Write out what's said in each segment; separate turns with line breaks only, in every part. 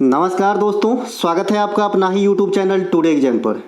नमस्कार दोस्तों, स्वागत है आपका अपना ही यूट्यूब चैनल टुडे एग्जाम पर।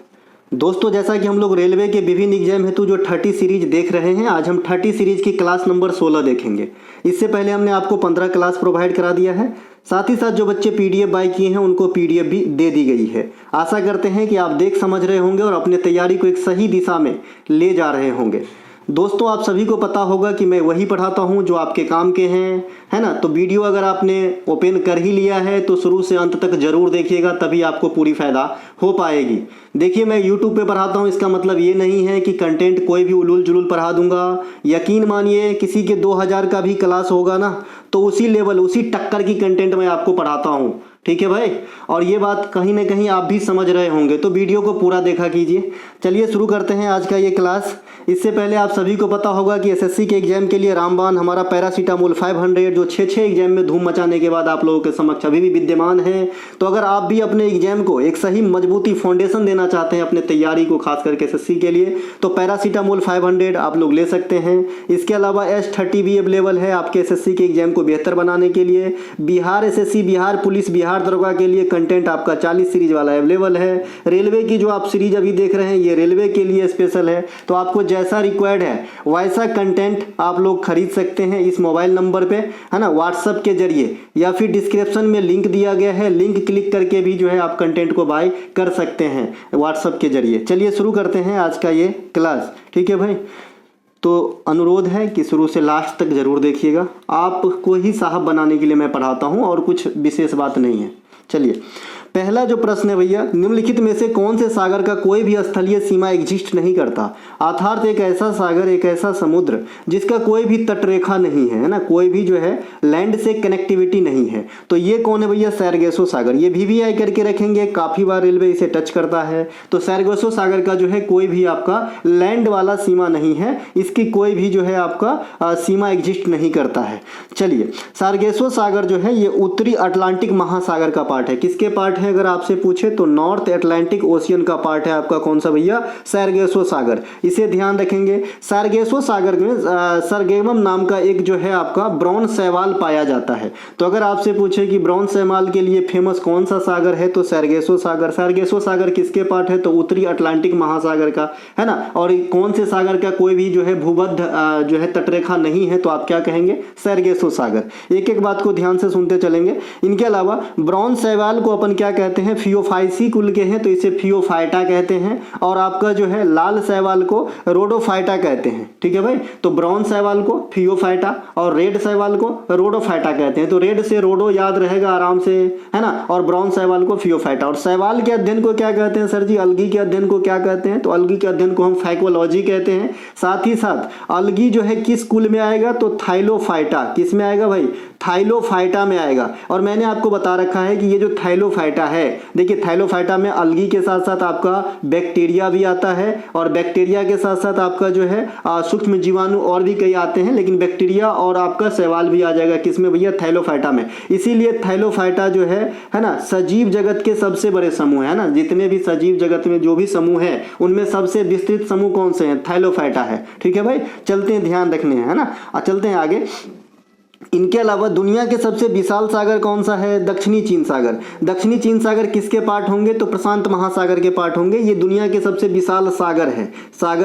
दोस्तों, जैसा कि हम लोग रेलवे के विभिन्न एग्जाम हेतु जो 30 सीरीज देख रहे हैं, आज हम 30 सीरीज की क्लास नंबर 16 देखेंगे। इससे पहले हमने आपको 15 क्लास प्रोवाइड करा दिया है। साथ ही साथ जो बच्चे पीडीएफ बाय किए हैं उनको पीडीएफ भी दे दी गई है। आशा करते हैं कि आप देख समझ रहे होंगे और अपने तैयारी को एक सही दिशा में ले जा रहे होंगे। दोस्तों, आप सभी को पता होगा कि मैं वही पढ़ाता हूं जो आपके काम के हैं, है ना। तो वीडियो अगर आपने ओपन कर ही लिया है तो शुरू से अंत तक जरूर देखिएगा, तभी आपको पूरी फायदा हो पाएगी। देखिए, मैं यूट्यूब पे पढ़ाता हूं, इसका मतलब ये नहीं है कि कंटेंट कोई भी उलूल जुलूल पढ़ा दूंगा। यकीन मानिए, किसी के 2000 का भी क्लास होगा ना तो उसी लेवल, उसी टक्कर की कंटेंट मैं आपको पढ़ाता हूँ। ठीक है भाई, और ये बात कहीं ना कहीं आप भी समझ रहे होंगे, तो वीडियो को पूरा देखा कीजिए। चलिए शुरू करते हैं आज का ये क्लास। इससे पहले आप सभी को पता होगा कि एसएससी के एग्जाम के लिए रामबाण हमारा पैरासीटामोल 500 जो 6 एग्जाम में धूम मचाने के बाद आप लोगों के समक्ष अभी भी विद्यमान है। तो अगर आप भी अपने एग्जाम को एक सही मजबूती फाउंडेशन देना चाहते हैं अपने तैयारी को, खास करके एसएससी के लिए, तो पैरासीटामोल 500 आप लोग ले सकते हैं। इसके अलावा S30 भी अवेलेबल है आपके एसएससी के एग्जाम को बेहतर बनाने के लिए। बिहार एसएससी, बिहार पुलिस, बिहार दरोगा के लिए कंटेंट आपका 40 सीरीज वाला अवेलेबल है। रेलवे की जो आप सीरीज अभी देख रहे हैं ये रेलवे के लिए स्पेशल है, तो आपको जैसा रिक्वायर्ड है वैसा कंटेंट आप लोग खरीद सकते हैं इस मोबाइल नंबर पे, है ना, व्हाट्सएप के जरिए, या फिर डिस्क्रिप्शन में लिंक दिया गया है, लिंक क्लिक करके भी जो है आप कंटेंट को बाय कर सकते हैं व्हाट्सएप के जरिए। चलिए शुरू करते हैं आज का ये क्लास। ठीक है भाई, तो अनुरोध है कि शुरू से लास्ट तक जरूर देखिएगा। आपको ही साहब बनाने के लिए मैं पढ़ाता हूं और कुछ विशेष बात नहीं है। चलिए, पहला जो प्रश्न है भैया, निम्नलिखित में से कौन से सागर का कोई भी स्थलीय सीमा एग्जिस्ट नहीं करता? अर्थात एक ऐसा सागर, एक ऐसा समुद्र जिसका कोई भी तटरेखा नहीं है ना, कोई भी जो है लैंड से कनेक्टिविटी नहीं है। तो ये कौन है भैया? सैरगेसो सागर। ये VVI करके रखेंगे, काफी बार रेलवे इसे टच करता है। तो सैरगेसो सागर का जो है कोई भी आपका लैंड वाला सीमा नहीं है, इसकी कोई भी जो है आपका सीमा एग्जिस्ट नहीं करता है। चलिए, सैरगेसो सागर जो है ये उत्तरी अटलांटिक महासागर का पार्ट है। किसके पार्ट है अगर आपसे पूछे तो नॉर्थ अटलांटिक ओशियन का पार्ट है आपका कौन सा भैया? सैरगेसो सागर। इसे ध्यान रखेंगे। सैरगेसो सागर में सरगेमम नाम का एक जो है आपका ब्राउन शैवाल पाया जाता है। तो अगर आपसे पूछे कि ब्राउन शैवाल के लिए फेमस कौन सा सागर है तो सैरगेसो सागर। सैरगेसो सागर किसके पार्ट है? तो उत्तरी अटलांटिक महासागर का, है ना। और कौन से सागर का कोई भी जो है भूमध्य जो है तटरेखा नहीं है, तो आप क्या कहेंगे? सैरगेसो सागर। एक एक बात को ध्यान से सुनते चलेंगे। इनके अलावा ब्राउन शैवाल को अपन क्या कहते हैं? फियोफाइसी कुल के हैं तो इसे फियोफाइटा कहते हैं, और आपका जो है लाल शैवाल को रोडोफाइटा कहते हैं। ठीक है भाई, तो ब्राउन शैवाल को फियोफाइटा और रेड शैवाल को रोडोफाइटा कहते हैं। तो रेड से रोडो याद रहेगा आराम से, है ना, और ब्राउन शैवाल को फियोफाइटा। और शैवाल के अध्ययन को क्या कहते हैं सर जी? अलगी के अध्ययन को क्या कहते हैं? तो अलगी के अध्ययन को हम फाइकोलॉजी कहते हैं। साथ ही साथ अलगी जो है किस कुल में आएगा? तो थाइलोफाइटा। किस में आएगा भाई? थाइलोफाइटा में आएगा। और मैंने आपको बता रखा है कि ये जो थाइलोफाइटा है, देखिए थाइलोफाइटा में अलगी के साथ साथ आपका बैक्टीरिया भी आता है, और बैक्टीरिया के साथ साथ आपका जो है सूक्ष्म जीवाणु और भी कई आते हैं, लेकिन बैक्टीरिया और आपका शैवाल भी आ जाएगा किसमें भैया? थाइलोफाइटा में। इसीलिए थाइलोफाइटा जो है ना, सजीव जगत के सबसे बड़े समूह है ना। जितने भी सजीव जगत में जो भी समूह है उनमें सबसे विस्तृत समूह कौन से हैं? थाइलोफाइटा है। ठीक है भाई, चलते हैं, ध्यान रखने हैं, है ना। चलते हैं आगे। इनके अलावा दुनिया के सबसे विशाल सागर कौन सा है? दक्षिणी चीन सागर। दक्षिणी चीन सागर किसके पार्ट होंगे? तो प्रशांत महासागर के पार्ट होंगे। ये दुनिया के सबसे विशाल सागर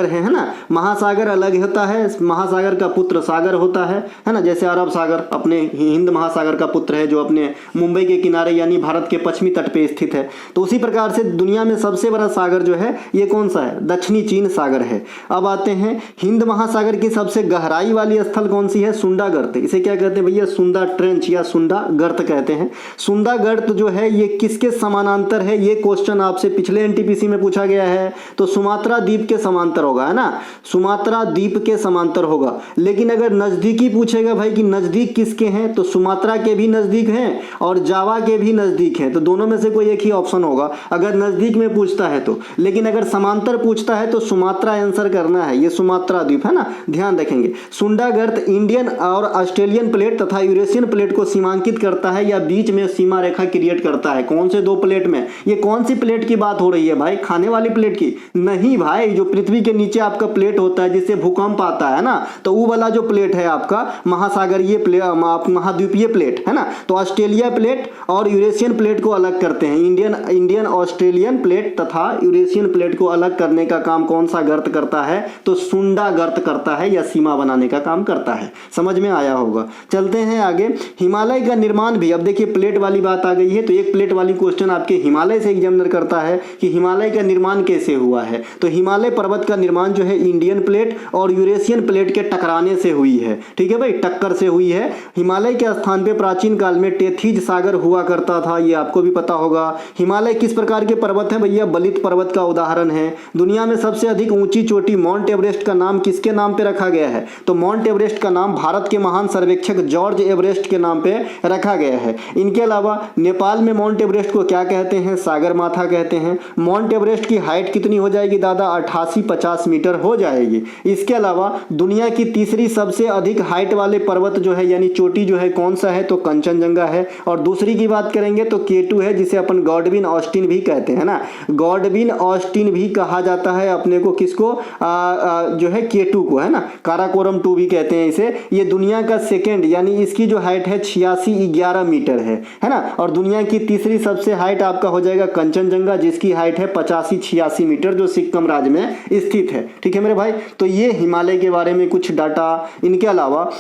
है ना। महासागर अलग होता है, महासागर का पुत्र सागर होता है ना। जैसे अरब सागर अपने हिंद महासागर का पुत्र है जो अपने मुंबई के किनारे यानी भारत के पश्चिमी तट पे स्थित है। तो उसी प्रकार से दुनिया में सबसे बड़ा सागर जो है ये कौन सा है? दक्षिणी चीन सागर है। अब आते हैं हिंद महासागर की सबसे गहराई वाली स्थल कौन सी है? सुंडा गर्त। इसे क्या कहते हैं भैया? सुंदा ट्रेंच या सुंडा गर्त कहते हैं। सुंदा गर्त जो है ये किसके समानांतर है? ये क्वेश्चन आपसे पिछले एनटीपीसी में पूछा गया है। तो सुमात्रा द्वीप के समांतर होगा, है ना। सुमात्रा द्वीप के समांतर होगा। लेकिन अगर नजदीकी पूछेगा भाई कि नजदीक किसके हैं, तो सुमात्रा के भी नजदीक हैं और जावा के भी नजदीक हैं। तो दोनों में से कोई एक ही ऑप्शन होगा अगर नजदीक में पूछता है तो। लेकिन अगर समांतर पूछता है तो सुमात्रा आंसर करना है, ये सुमात्रा द्वीप है ना, ध्यान रखेंगे। सुंडा गर्त इंडियन और ऑस्ट्रेलियन प्लेट तथा यूरेशियन प्लेट को सीमांकित करता है या बीच में सीमा रेखा क्रिएट करता है? कौन से दो प्लेट में? ये कौन सी प्लेट की बात हो रही है भाई? खाने वाली प्लेट की नहीं भाई, जो पृथ्वी के नीचे आपका प्लेट होता है जिससे भूकंप आता है ना, तो वो वाला जो प्लेट है आपका महासागरीय प्लेट, महाद्वीपीय प्लेट है ना, तो ऑस्ट्रेलिया प्लेट और यूरेशियन प्लेट को अलग करते हैं। इंडियन ऑस्ट्रेलियन प्लेट तथा यूरेशियन प्लेट को अलग करने का काम कौन सा गर्त करता है? तो सुंडा गर्त करता है या सीमा बनाने का काम करता है। समझ में आया होगा। चलते हैं आगे। हिमालय का निर्माण भी, अब देखिए प्लेट वाली बात आ गई है, तो एक प्लेट वाली क्वेश्चन आपके हिमालय से एग्जामिनर करता है कि हिमालय का निर्माण कैसे हुआ है। तो हिमालय पर्वत का निर्माण जो है इंडियन प्लेट और यूरेशियन प्लेट के टकराने से हुई है। ठीक है भाई, टक्कर से हुई है। हिमालय के स्थान पे प्राचीन काल में टेथिज सागर हुआ करता था, ये आपको भी पता होगा। हिमालय किस प्रकार के पर्वत है भैया? बलित पर्वत का उदाहरण है। दुनिया में सबसे अधिक ऊंची चोटी माउंट एवरेस्ट का नाम किसके नाम पे रखा गया है? तो माउंट एवरेस्ट का नाम भारत के महान सर्वेक्षक जॉर्ज एवरेस्ट के नाम पे रखा गया है। इनके अलावा नेपाल में माउंट एवरेस्ट को क्या कहते हैं? सागर माथा कहते हैं। माउंट एवरेस्ट की हाइट कितनी हो जाएगी दादा? 88-50 मीटर हो जाएगी। इसके अलावा दुनिया की तीसरी सबसे अधिक हाइट वाले पर्वत जो है यानी चोटी जो है कौन सा है? तो कंचनजंगा है। और दूसरी की बात करेंगे तो केटू है, जिसे अपन गॉडविन ऑस्टिन भी कहते हैं ना, गॉडविन ऑस्टिन भी कहा जाता है अपने को। किसको? जो है केटू को, है ना, काराकोरम 2 भी कहते हैं इसे। ये दुनिया का सेकेंड यानी इसकी जो हाइट है 86-11 मीटर है ना। और दुनिया की तीसरी सबसे हाइट आपका हो जाएगा कंचनजंगा, जिसकी हाइट है 85-86 मीटर, जो सिक्किम राज्य में स्थित है। ठीक है मेरे भाई, तो ये हिमालय के बारे में कुछ डाटा। इनके अलावा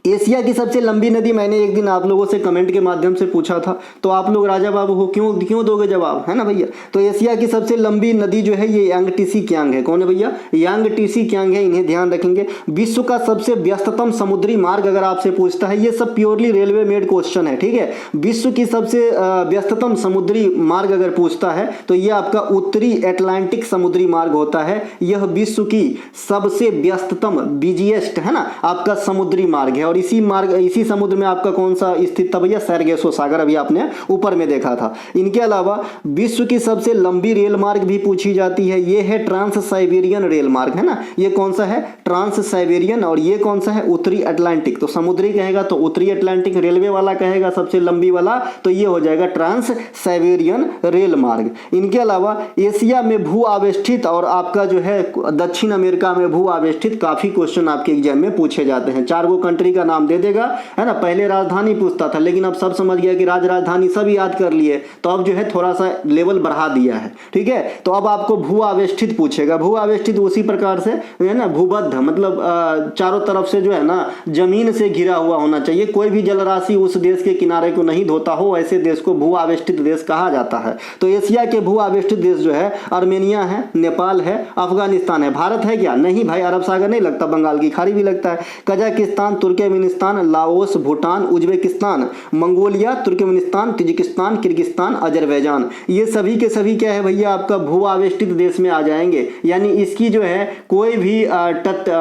एशिया की सबसे लंबी नदी, मैंने एक दिन आप लोगों से कमेंट के माध्यम से पूछा था, तो आप लोग राजा बाबू हो क्यों दोगे जवाब, है ना भैया? तो एशिया की सबसे लंबी नदी जो है ये यांगटीसी कियांग है। कौन है भैया? यांगटीसी कियांग है, इन्हें ध्यान रखेंगे। विश्व का सबसे व्यस्ततम समुद्री मार्ग अगर आपसे पूछता है, ये सब प्योरली रेलवे मेड क्वेश्चन है। ठीक है, विश्व की सबसे व्यस्ततम समुद्री मार्ग अगर पूछता है तो ये आपका उत्तरी अटलांटिक समुद्री मार्ग होता है। यह विश्व की सबसे व्यस्ततम, बिजिएस्ट, है ना, आपका समुद्री मार्ग है। और इसी समुद्र में आपका कौन सा स्थित था भैया? सरगेसो सागर, अभी आपने ऊपर में देखा था। इनके अलावा विश्व की सबसे लंबी रेल मार्ग भी पूछी जाती है, ये है ट्रांस साइबेरियन रेल मार्ग, है ना। ये कौन सा है? Trans Siberian. और ये कौन सा है? उत्तरी अटलांटिक। तो समुद्री कहेगा तो उत्तरी अटलांटिक, रेलवे वाला कहेगा सबसे लंबी वाला तो ये हो जाएगा ट्रांस साइबेरियन रेल मार्ग। इनके अलावा एशिया में भू आवेष्टित और आपका जो है दक्षिण अमेरिका में भू आवेष्टित काफी क्वेश्चन आपके एग्जाम में पूछे जाते हैं। 4 कंट्री का नाम दे देगा, है ना। पहले राजधानी पूछता था, लेकिन अब सब समझ गया कि राजधानी सब याद कर लिए, तो अब जो है थोड़ा सा लेवल बढ़ा दिया है। ठीक है, तो अब आपको भू आवेष्टित पूछेगा। भू आवेष्टित उसी प्रकार से है ना, भूबद्ध मतलब चारों तरफ से जो है ना जमीन से घिरा हुआ होना चाहिए, कोई भी जलराशि उस देश के किनारे को नहीं धोता हो, ऐसे देश को भू आवेष्टित देश कहा जाता है। तो एशिया के भू आवेष्टित देश जो है आर्मेनिया है, नेपाल है, अफगानिस्तान है। भारत है क्या? नहीं भाई, अरब सागर नहीं लगता, बंगाल की खाड़ी भी लगता है। Kazakhstan, Turkmenistan, Laos, Bhutan, Uzbekistan, Mongolia, Turkmenistan, Tajikistan, Kyrgyzstan, Azerbaijan, ये सभी के सभी क्या है भैया? आपका भू आवेष्टित देश में आ जाएंगे। यानी इसकी जो है कोई भी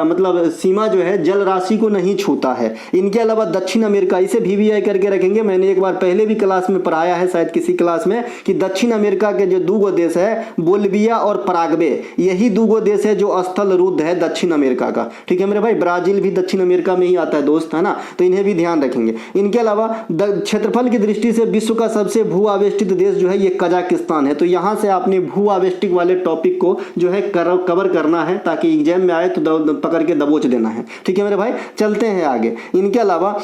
मतलब सीमा जो है जल राशि को नहीं छूता है। इनके अलावा दक्षिण अमेरिका, इसे VVI करके रखेंगे। मैंने एक बार पहले भी क्लास में पढ़ाया है, शायद किसी क्लास में, कि दक्षिण अमेरिका के जो 2 देश है बोलिविया और पराग्वे, यही 2 देश है जो स्थल रुद्ध है दक्षिण अमेरिका का। ठीक है मेरे भाई, ब्राजील भी दक्षिण अमेरिका में ही आता है दोस्त, है ना, तो इन्हें भी ध्यान रखेंगे। इनके अलावा क्षेत्रफल की दृष्टि से विश्व का सबसे भू आवेष्टित देश जो है ये कजाकिस्तान है। तो यहां से आपने भू आवेष्टित वाले टॉपिक को जो है कवर करना है, ताकि एग्जाम में आए तो पकड़ के दबोच देना है। ठीक है मेरे भाई, चलते हैं आगे। इनके अलावा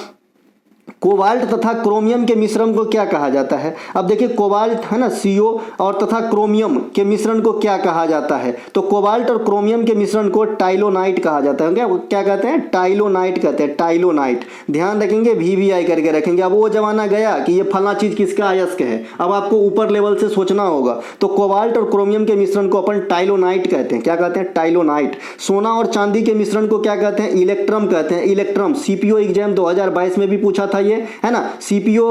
कोबाल्ट तथा क्रोमियम के मिश्रण को क्या कहा जाता है? अब देखिए कोबाल्ट है ना, CO और तथा क्रोमियम के मिश्रण को क्या कहा जाता है? तो कोबाल्ट और क्रोमियम के मिश्रण को टाइलोनाइट कहा जाता है। क्या कहते हैं? टाइलोनाइट कहते हैं, टाइलोनाइट। ध्यान रखेंगे, VVI करके रखेंगे। अब वो जमाना गया कि ये फला चीज किसका अयस्क है, अब आपको ऊपर लेवल से सोचना होगा। तो कोबाल्ट और क्रोमियम के मिश्रण को अपन टाइलोनाइट कहते हैं। क्या कहते हैं? टाइलोनाइट। सोना और चांदी के मिश्रण को क्या कहते हैं? इलेक्ट्रम कहते हैं, इलेक्ट्रम। CPO एग्जाम 2022 में भी पूछा था ये, है ना। CPO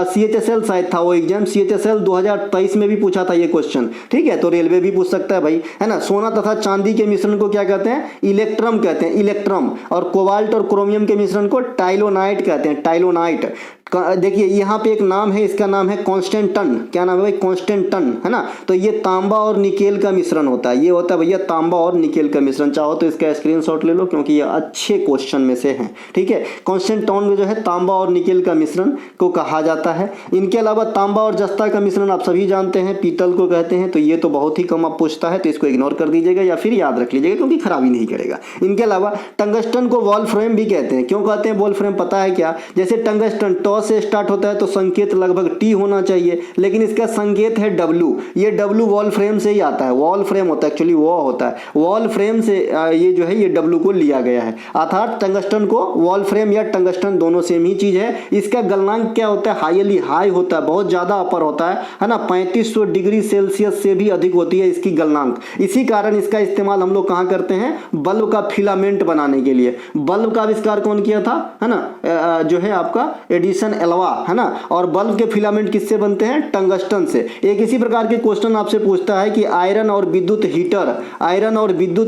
CHSL शायद था वो एग्जाम, CHSL 2023 में भी पूछा था ये क्वेश्चन। ठीक है, तो रेलवे भी पूछ सकता है भाई, है ना। सोना तथा चांदी के मिश्रण को क्या कहते हैं? इलेक्ट्रम कहते हैं, इलेक्ट्रम। और कोबाल्ट और क्रोमियम के मिश्रण को टाइलोनाइट कहते हैं, टाइलोनाइट। देखिए यहाँ पे एक नाम है, इसका नाम है कांस्टेंटन। क्या नाम है भाई? कांस्टेंटन, है ना। तो ये तांबा और निकेल का मिश्रण होता है। ये होता है भैया तांबा और निकेल का मिश्रण। चाहो तो इसका स्क्रीनशॉट ले लो क्योंकि ये अच्छे क्वेश्चन में से है, ठीक है। कांस्टेंटन में जो है तांबा और निकेल का मिश्रण को कहा जाता है। इनके अलावा तांबा और जस्ता का मिश्रण आप सभी जानते हैं, पीतल को कहते हैं। तो ये तो बहुत ही कम आप पूछता है, तो इसको इग्नोर कर दीजिएगा या फिर याद रख लीजिएगा क्योंकि खराबी नहीं करेगा। इनके अलावा टंगस्टन को वॉल्फ्रेम भी कहते हैं। क्यों कहते हैं वॉल्फ्रेम? पता है क्या? जैसे टंगस्टन टॉ से स्टार्ट होता है तो संकेत लगभग टी होना चाहिए, लेकिन इसका संकेत है डब्लू। ये डब्लू वॉल्फ्रेम से ही आता है। वॉल्फ्रेम होता है, एक्चुअली वो होता है वॉल्फ्रेम से ये जो है ये डब्लू को लिया गया है। अर्थात टंगस्टन को वॉल्फ्रेम या टंगस्टन दोनों सेम ही चीज है। इसका गलनांक क्या होता है? हाईली हाई होता है, बहुत ज्यादा अपर होता है ना। 3500 डिग्री सेल्सियस से भी अधिक होती है इसकी गलनांक। इसी कारण इसका इस्तेमाल हम लोग कहाँ करते हैं? बल्ब का फिलामेंट बनाने के लिए। बल्ब का आविष्कार कौन किया था? है ना, जो है आपका एडिसन एल्वा, है ना। और बल्ब के फिलामेंट किससे बनते हैं? टंगस्टन से। एक इसी प्रकार के क्वेश्चन आपसे पूछता है कि आयरन और विद्युत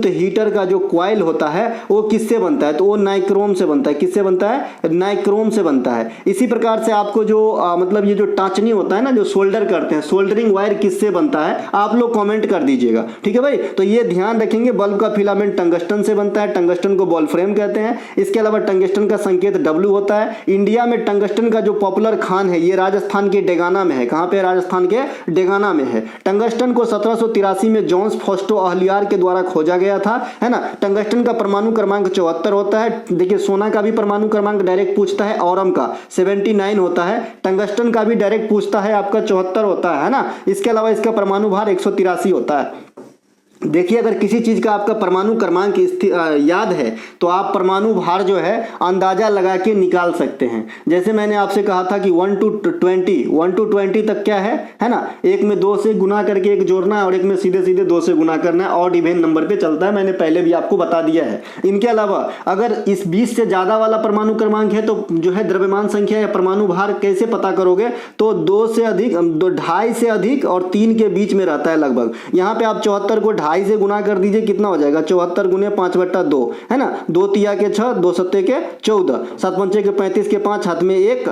हीटर का जो कॉइल होता है वो किससे बनता है? तो वो नाइक्रोम से बनता है। किससे बनता है? नाइक्रोम से बनता है। इसी प्रकार से आपको जो मतलब ये जो टांचनी होता है ना, जो सोल्डर करते हैं, सोल्डरिंग वायर किससे बनता है? आप लोग कमेंट कर दीजिएगा, ठीक है भाई। तो ये ध्यान रखेंगे, बल्ब का फिलामेंट टंगस्टन से बनता है। टंगस्टन को वॉल्फ्रेम कहते हैं। इसके अलावा टंगस्टन का संकेत डब्ल्यू होता है। इंडिया में टंगस्टन का जो पॉपुलर खान है ये राजस्थान के डेगाना में है। कहां पे? राजस्थान के डेगाना में है। टंगस्टन को 1783 में जॉन्स फॉस्टो अहलियार के द्वारा खोजा गया था, है ना। टंगस्टन का परमाणु क्रमांक 74 होता है। देखिए सोना का भी परमाणु क्रमांक डायरेक्ट पूछता है, औरम का 79 होता है। टंगस्टन का भी डायरेक्ट पूछता है, आपका 74 होता है ना। इसके अलावा इसका परमाणु भार 183 होता है। देखिए अगर किसी चीज का आपका परमाणु क्रमांक याद है तो आप परमाणु भार जो है अंदाजा लगा के निकाल सकते हैं। जैसे मैंने आपसे कहा था कि 1 to 20 तक क्या है ना, एक में 2 से गुना करके एक जोड़ना है और एक में सीधे सीधे 2 से गुना करना है। ऑड इवन नंबर पे चलता है, मैंने पहले भी आपको बता दिया है। इनके अलावा अगर इस 20 से ज्यादा वाला परमाणु क्रमांक है तो जो है द्रव्यमान संख्या या परमाणु भार कैसे पता करोगे? तो 2 से अधिक, 2.5 से अधिक और 3 के बीच में रहता है लगभग। यहाँ पे आप 74 को 2.5 से गुना कर दीजिए, कितना हो जाएगा? 74 गुने 5/2, है ना। 2 तिया के 6, 2 सत्ते के 14, 7 पंचे के 35 के 5, हाथ में 1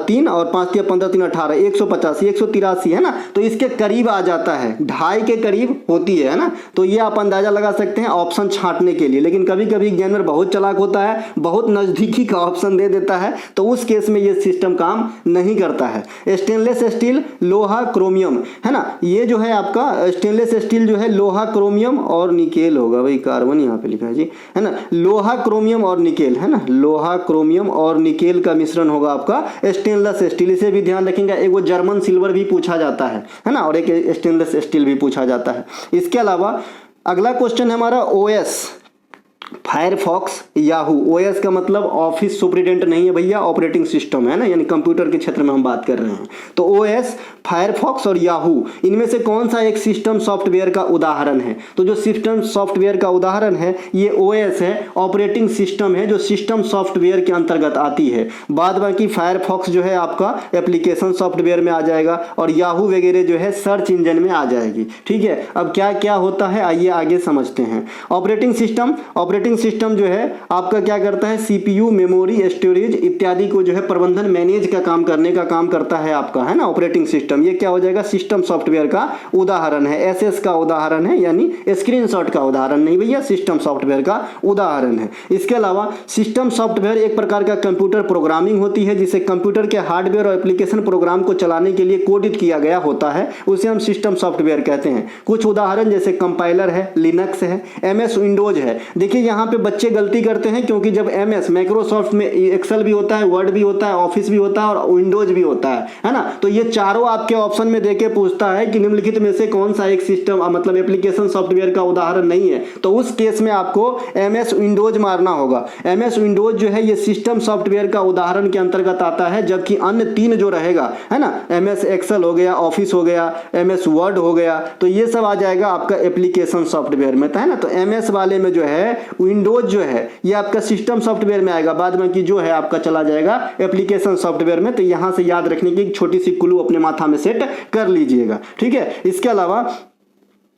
3 और 5 तिया 15 3 18, 185 183, है ना। तो इसके करीब आ जाता है, 2.5 के करीब होती है ना। तो ये आप अंदाजा लगा सकते हैं ऑप्शन छांटने के लिए। लेकिन कभी कभी एग्जामिनर बहुत चालाक होता है, बहुत नजदीकी का ऑप्शन दे देता है, तो उस केस में ये सिस्टम काम नहीं करता है। स्टेनलेस स्टील, लोहा, क्रोमियम, है ना। ये जो है आपका स्टेनलेस स्टील जो है लोहा, क्रोमियम और निकेल होगा भाई, कार्बन यहाँ पे लिखा है जी, है ना। लोहा, क्रोमियम और निकेल, है ना। लोहा, क्रोमियम और निकेल का मिश्रण होगा आपका स्टेनलेस स्टील। इसे भी ध्यान रखेंगे। एक वो जर्मन सिल्वर भी पूछा जाता है ना, और एक स्टेनलेस स्टील भी पूछा जाता है। इसके अलावा अगला क्वेश्चन है हमारा ओएस, फायरफॉक्स, याहू। ओएस का मतलब ऑफिस सुपरिटेंडेंट नहीं है भैया, ऑपरेटिंग सिस्टम है ना, यानी कंप्यूटर के क्षेत्र में हम बात कर रहे हैं। तो ओएस, फायरफॉक्स और याहू, इनमें से कौन सा एक सिस्टम सॉफ्टवेयर का उदाहरण है? तो जो सिस्टम सॉफ्टवेयर का उदाहरण है ये ओएस है, ऑपरेटिंग सिस्टम है जो सिस्टम सॉफ्टवेयर के अंतर्गत आती है। बाद बाकी फायरफॉक्स जो है आपका एप्लीकेशन सॉफ्टवेयर में आ जाएगा और याहू वगैरह जो है सर्च इंजन में आ जाएगी, ठीक है। अब क्या क्या होता है आइए आगे समझते हैं। ऑपरेटिंग सिस्टम जो है आपका क्या करता है? सीपीयू, मेमोरी, स्टोरेज इत्यादि को जो है प्रबंधन, मैनेज का काम करने का काम करता है आपका, है ना, ऑपरेटिंग सिस्टम। ये क्या हो जाएगा? सिस्टम सॉफ्टवेयर का उदाहरण है, एसएस का उदाहरण है, यानी स्क्रीनशॉट का उदाहरण नहीं भैया, सिस्टम सॉफ्टवेयर का उदाहरण है। इसके अलावा सिस्टम सॉफ्टवेयर एक प्रकार का कंप्यूटर प्रोग्रामिंग होती है जिसे कंप्यूटर के हार्डवेयर और एप्लीकेशन प्रोग्राम को चलाने के लिए कोडित किया गया होता है, उसे हम सिस्टम सॉफ्टवेयर कहते हैं। कुछ उदाहरण जैसे कंपाइलर है, लिनक्स है, एमएस विंडोज है। देखिए यहाँ पे बच्चे गलती करते हैं क्योंकि जब एमएस माइक्रोसॉफ्ट में एक्सेल भी होता है, वर्ड भी होता है, ऑफिस भी होता है और विंडोज भी होता है ना। तो ये चारों आपके ऑप्शन में देके पूछता है कि निम्नलिखित में से कौन सा एक सिस्टम मतलब एप्लीकेशन सॉफ्टवेयर का उदाहरण नहीं है, तो उस केस में आपको एमएस विंडोज मारना होगा। एमएस विंडोज जो है ये सिस्टम सॉफ्टवेयर का उदाहरण के अंतर्गत आता है, जबकि अन्य 3 जो रहेगा, है ना, एमएस एक्सेल हो गया, ऑफिस हो गया, एमएस वर्ड हो गया, तो ये सब आ जाएगा आपका एप्लीकेशन सॉफ्टवेयर में, है ना। तो एमएस वाले में जो है विंडोज जो है ये आपका सिस्टम सॉफ्टवेयर में आएगा, बाद में कि जो है आपका चला जाएगा एप्लीकेशन सॉफ्टवेयर में। तो यहां से याद रखने की एक छोटी सी क्लू अपने माथा में सेट कर लीजिएगा, ठीक है। इसके अलावा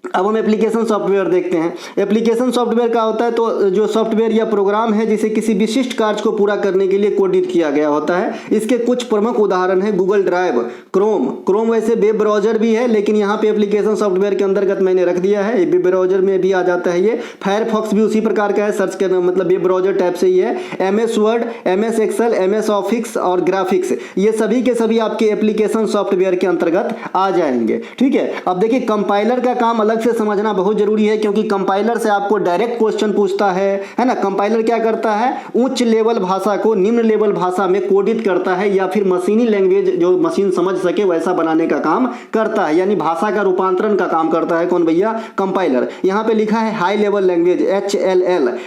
अब हम एप्लीकेशन सॉफ्टवेयर देखते हैं। एप्लीकेशन सॉफ्टवेयर क्या होता है, तो जो सॉफ्टवेयर या प्रोग्राम है जिसे किसी विशिष्ट कार्य को पूरा करने के लिए कोडित किया गया होता है। इसके कुछ प्रमुख उदाहरण है गूगल ड्राइव, क्रोम वैसे वेब ब्राउजर भी है, लेकिन यहाँ पे एप्लीकेशन सॉफ्टवेयर के अंतर्गत मैंने रख दिया है, वेब ब्राउजर में भी आ जाता है ये। फायरफॉक्स भी उसी प्रकार का है, सर्च करना मतलब वेब ब्राउजर टाइप से ही है। MS Word, MS Excel, MS Office और ग्राफिक्स, ये सभी के सभी आपके एप्लीकेशन सॉफ्टवेयर के अंतर्गत आ जाएंगे। ठीक है, अब देखिए कंपाइलर का काम अलग से समझना बहुत जरूरी है, क्योंकि कंपाइलर से आपको डायरेक्ट क्वेश्चन पूछता है ना। कंपाइलर क्या करता है, उच्च लेवल भाषा को निम्न लेवल भाषा में कोडित करता है, या फिर मशीनी लैंग्वेज जो मशीन समझ सके वैसा बनाने का काम करता है, यानी भाषा का रूपांतरण का काम करता है कौन भैया, कंपाइलर। यहाँ पे लिखा है हाई लेवल लैंग्वेज,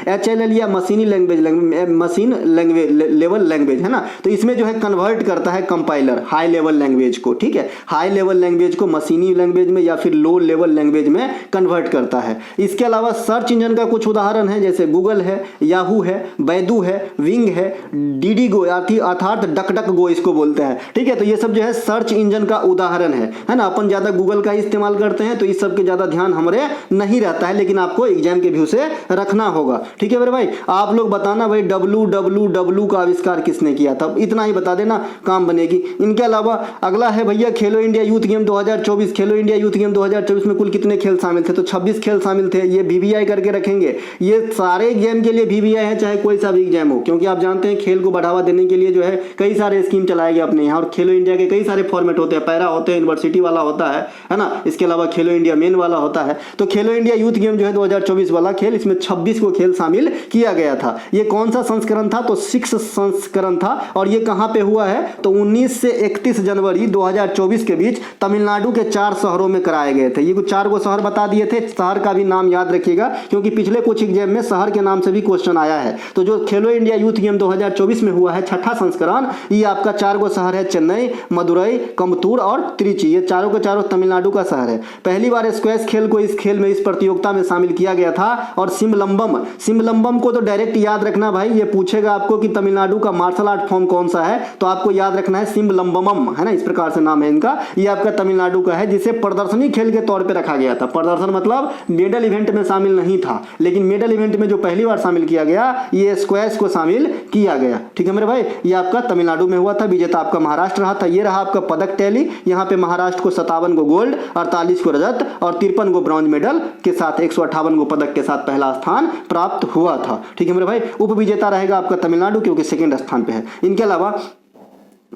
HLL या मशीनी language, machine language level language है ना। तो इसमें जो है कन्वर्ट करता है कंपाइलर हाई लेवल लैंग्वेज को। ठीक है, हाई लेवल लैंग्वेज को मशीनी लैंग्वेज में या फिर लो लेवल लैंग्वेज में कन्वर्ट करता है। इसके अलावा सर्च इंजन का कुछ उदाहरण है, जैसे गूगल है, याहू है, बैदू है, विंग है, डीडी गो अर्थात डक गो इसको बोलते हैं। ठीक है, तो ये सब जो है सर्च इंजन का उदाहरण है ना। अपन ज्यादा गूगल का इस्तेमाल करते हैं तो इस सब के ज्यादा ध्यान हमारे नहीं रहता है, लेकिन आपको एग्जाम के व्यू से रखना होगा। ठीक है मेरे भाई, आप लोग बताना भाई www का आविष्कार किसने किया था, इतना ही बता देना, काम बनेगी। इनके अलावा अगला है भैया खेलो इंडिया यूथ गेम 2024। खेलो इंडिया यूथ गेम 2024 में कुल कितने खेल शामिल थे, तो 26 खेल शामिल थे। ये VVI करके रखेंगे, ये सारे एग्जाम के लिए VVI है, चाहे कोई सा भी एग्जाम हो, क्योंकि आप जानते हैं खेल को बढ़ावा देने के लिए जो है कई सारे स्कीम चलाए गए अपने यहाँ। और खेलो इंडिया के कई सारे फॉर्मेट होते हैं, पैरा होते हैं, यूनिवर्सिटी वाला होता है ना। इसके अलावा खेलो इंडिया मेन वाला होता है। तो खेलो इंडिया यूथ गेम जो है 2024 वाला खेल, इसमें 26 को खेल शामिल किया गया था। ये कौन सा संस्करण था, तो 6 संस्करण था। और ये कहाँ पे हुआ है, तो 19 से 31 जनवरी 2024 के बीच तमिलनाडु के 4 शहरों में कराए गए थे। ये कुछ 4 को शहर बता दिए थे, शहर का भी नाम याद रखिएगा, क्योंकि पिछले कुछ एग्जाम में शहर के नाम से भी क्वेश्चन आया है। तो जो खेलो इंडिया यूथ गेम 2024 में हुआ है 6ठा संस्करण, ये आपका 4 को शहर है, चेन्नई, मदुरई, कमतूर और त्रिची। ये चारों के चारों तमिलनाडु का शहर है। पहली बार स्क्वैश खेल को इस खेल में इस प्रतियोगिता में शामिल किया गया था। और सिमलंबम को तो डायरेक्ट याद रखना भाई, ये पूछेगा आपको कि तमिलनाडु का मार्शल आर्ट फॉर्म कौन सा है, तो आपको याद रखना है सिमलंबम, है ना, इस प्रकार से नाम है इनका। ये आपका तमिलनाडु का है, जिसे प्रदर्शनी खेल के तौर पे रखा गया था। प्रदर्शन मतलब मेडल इवेंट में शामिल नहीं था, लेकिन मेडल इवेंट में जो पहली बार शामिल किया गया, ये स्क्वैश को शामिल किया गया। ठीक है मेरे भाई, ये आपका तमिलनाडु में हुआ था। विजेता आपका महाराष्ट्र रहा था। ये रहा आपका पदक टैली, यहाँ पे महाराष्ट्र को 57 को गोल्ड, 48 को रजत और 53 को ब्रॉन्ज मेडल के साथ 158 को पदक के साथ पहला स्थान प्राप्त हुआ था। ठीक है मेरे भाई, उप विजेता रहेगा आपका तमिलनाडु, क्योंकि सेकंड स्थान पे है। इनके अलावा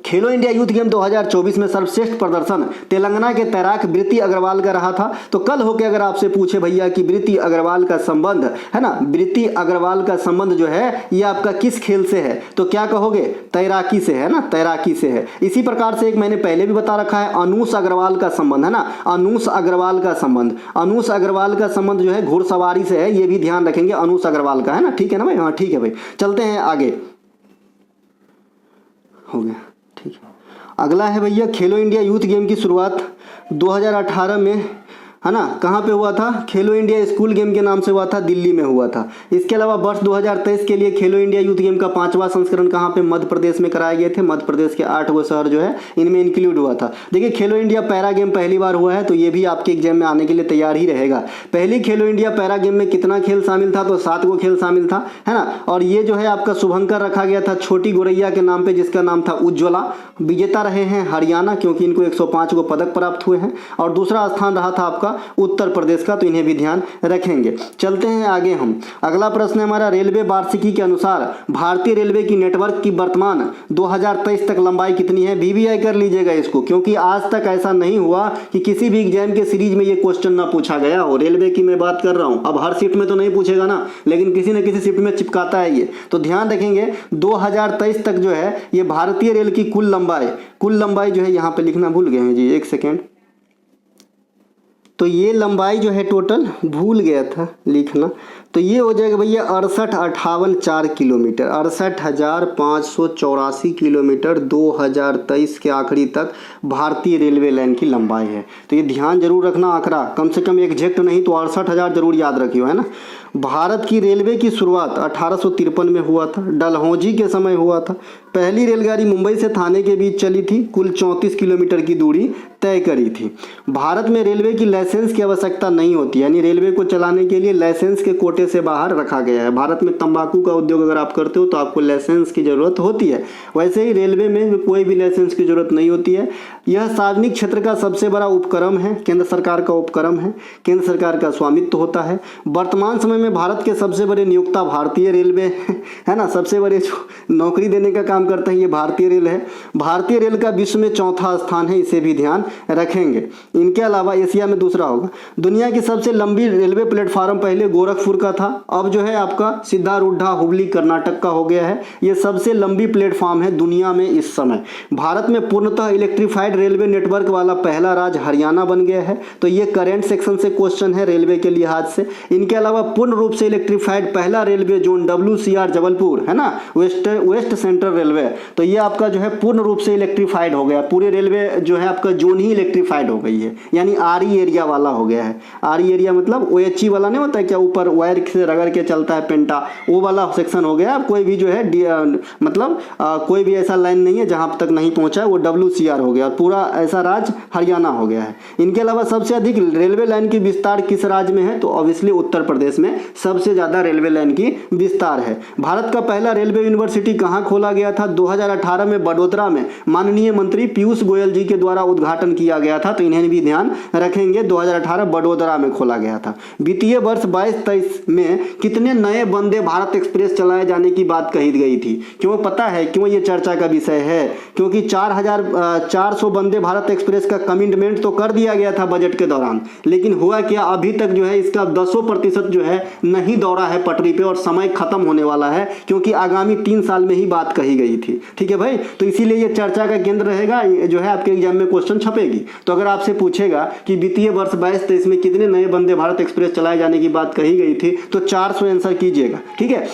खेलो इंडिया यूथ गेम 2024 में सर्वश्रेष्ठ प्रदर्शन तेलंगाना के तैराक वृत्ति अग्रवाल का रहा था। तो कल होके अगर आपसे पूछे भैया कि वृत्ति अग्रवाल का संबंध है ना, वृत्ति अग्रवाल का संबंध जो है ये आपका किस खेल से है, तो क्या कहोगे, तैराकी से है ना, तैराकी से है। इसी प्रकार से एक मैंने पहले भी बता रखा है, अनूस अग्रवाल का संबंध है ना, अनूस अग्रवाल का संबंध, अनूस अग्रवाल का संबंध जो है घुड़सवारी से है। ये भी ध्यान रखेंगे अनूस अग्रवाल का, है ना। ठीक है ना भाई, हाँ ठीक है भाई, चलते हैं आगे। हो गया, ठीक है। अगला है भैया खेलो इंडिया यूथ गेम की शुरुआत 2018 में, है ना, कहाँ पे हुआ था, खेलो इंडिया स्कूल गेम के नाम से हुआ था, दिल्ली में हुआ था। इसके अलावा वर्ष 2023 के लिए खेलो इंडिया यूथ गेम का 5वां संस्करण कहाँ पे, मध्य प्रदेश में कराए गए थे। मध्य प्रदेश के 8 गो शहर जो है इनमें इंक्लूड हुआ था। देखिए खेलो इंडिया पैरा गेम पहली बार हुआ है, तो ये भी आपके एग्जाम में आने के लिए तैयार ही रहेगा। पहली खेलो इंडिया पैरा गेम में कितना खेल शामिल था, तो 7 गो खेल शामिल था, है ना। और ये जो है आपका शुभंकर रखा गया था छोटी गोरैया के नाम पे, जिसका नाम था उज्ज्वला। विजेता रहे हैं हरियाणा, क्योंकि इनको 105 को पदक प्राप्त हुए हैं। और दूसरा स्थान रहा था आपका उत्तर प्रदेश का, तो इन्हें भी ध्यान रखेंगे। चलते हैं आगे हम। अगला प्रश्न है हमारा, रेलवे वार्षिकी के अनुसार भारतीय रेलवे की नेटवर्क की वर्तमान 2023 तक लंबाई कितनी है। VVI कर लीजिएगा इसको, क्योंकि आज तक ऐसा नहीं हुआ कि किसी भी एग्जाम के सीरीज में ये क्वेश्चन ना पूछा गया हो। रेलवे की मैं बात कर रहा हूं, अब हर शिफ्ट में तो नहीं पूछेगा ना, लेकिन किसी न किसी शिफ्ट में चिपकाता है ये, तो ध्यान रखेंगे 2023 तक जो है ये भारतीय रेल की कुल लंबाई जो है, यहाँ पे लिखना भूल गए हैं जी, एक सेकेंड। तो ये लंबाई जो है टोटल भूल गया था लिखना, तो ये हो जाएगा भैया 68,58 किलोमीटर, 68,584 किलोमीटर 2023 के आखिरी तक भारतीय रेलवे लाइन की लंबाई है। तो ये ध्यान जरूर रखना, आंकड़ा कम से कम एग्जैक्ट नहीं तो 68,000 जरूर याद रखियो, है ना। भारत की रेलवे की शुरुआत 1853 में हुआ था, डलहौजी के समय हुआ था। पहली रेलगाड़ी मुंबई से थाने के बीच चली थी, कुल 34 किलोमीटर की दूरी तय करी थी। भारत में रेलवे की लाइसेंस की आवश्यकता नहीं होती, यानी रेलवे को चलाने के लिए लाइसेंस के कोटे से बाहर रखा गया है। भारत में तंबाकू का उद्योग अगर आप करते हो तो आपको लाइसेंस की ज़रूरत होती है, वैसे ही रेलवे में कोई भी लाइसेंस की ज़रूरत नहीं होती है। यह सार्वजनिक क्षेत्र का सबसे बड़ा उपक्रम है, केंद्र सरकार का उपक्रम है, केंद्र सरकार का स्वामित्व होता है। वर्तमान समय में भारत के सबसे बड़े नियोक्ता भारतीय रेलवे है ना, सबसे बड़े जो नौकरी देने का काम करता है ये भारतीय रेल है। भारतीय रेल का विश्व में चौथा स्थान है, इसे भी ध्यान रखेंगे। इनके अलावा एशिया में दूसरा होगा। दुनिया की सबसे लंबी रेलवे प्लेटफार्म पहले गोरखपुर का था, अब जो है आपका सिद्धारूढ़ा हुबली कर्नाटक का हो गया है। ये सबसे लंबी प्लेटफार्म है दुनिया में इस समय। भारत में पूर्णतः इलेक्ट्रीफाइड रेलवे नेटवर्क वाला पहला राज्य हरियाणा बन गया है। तो ये करंट सेक्शन से क्वेश्चन है रेलवे के लिहाज से। इनके अलावा पूर्ण रूप से इलेक्ट्रीफाइड पहला रेलवे जोन WCR जबलपुर है ना, वेस्ट सेंट्रल रेलवे। तो ये आपका जो है पूर्ण रूप से इलेक्ट्रीफाइड हो गया, पूरे रेलवे जो है आपका जोन ही इलेक्ट्रीफाइड हो गई है, यानी RE एरिया वाला हो गया है। RE एरिया मतलब OHE वाला नहीं होता है क्या, ऊपर वायर से रगड़ के चलता है पेंटा, वो वाला सेक्शन हो गया। कोई भी जो है मतलब कोई भी ऐसा लाइन नहीं है जहां तक नहीं पहुंचा है, वो WCR हो गया। पूरा ऐसा राज्य हरियाणा हो गया है। इनके अलावा सबसे अधिक रेलवे लाइन की विस्तार किस राज्य में है, तो ऑब्वियसली उत्तर प्रदेश में सबसे ज्यादा रेलवे लाइन की विस्तार है। भारत का पहला रेलवे यूनिवर्सिटी कहां खोला गया था, 2018 में बड़ोदरा में माननीय मंत्री पीयूष गोयल जी के द्वारा उद्घाटन किया गया था। तो इन्हें भी ध्यान रखेंगे, 2018 बड़ोदरा में खोला गया था। वित्तीय वर्ष 22-23 में कितने नए वंदे भारत एक्सप्रेस चलाए जाने की बात कही गई थी। क्यों पता है क्यों ये चर्चा का विषय है, क्योंकि 4,400 वंदे भारत एक्सप्रेस का कमिटमेंट तो कर दिया गया था बजट के दौरान, लेकिन हुआ क्या, अभी तक जो है इसका 10% जो है नहीं दौड़ा है पटरी पे, और समय खत्म होने वाला है, क्योंकि आगामी 3 साल में ही बात कही गई थी। ठीक है भाई, तो इसीलिए ये चर्चा का केंद्र रहेगा, जो है आपके एग्जाम में क्वेश्चन छपेगी। तो अगर आपसे पूछेगा कि वित्तीय वर्ष 22-23 में कितने नए वंदे भारत एक्सप्रेस चलाए जाने की बात कही गई थी, तो 400 आंसर कीजिएगा। ठीक है,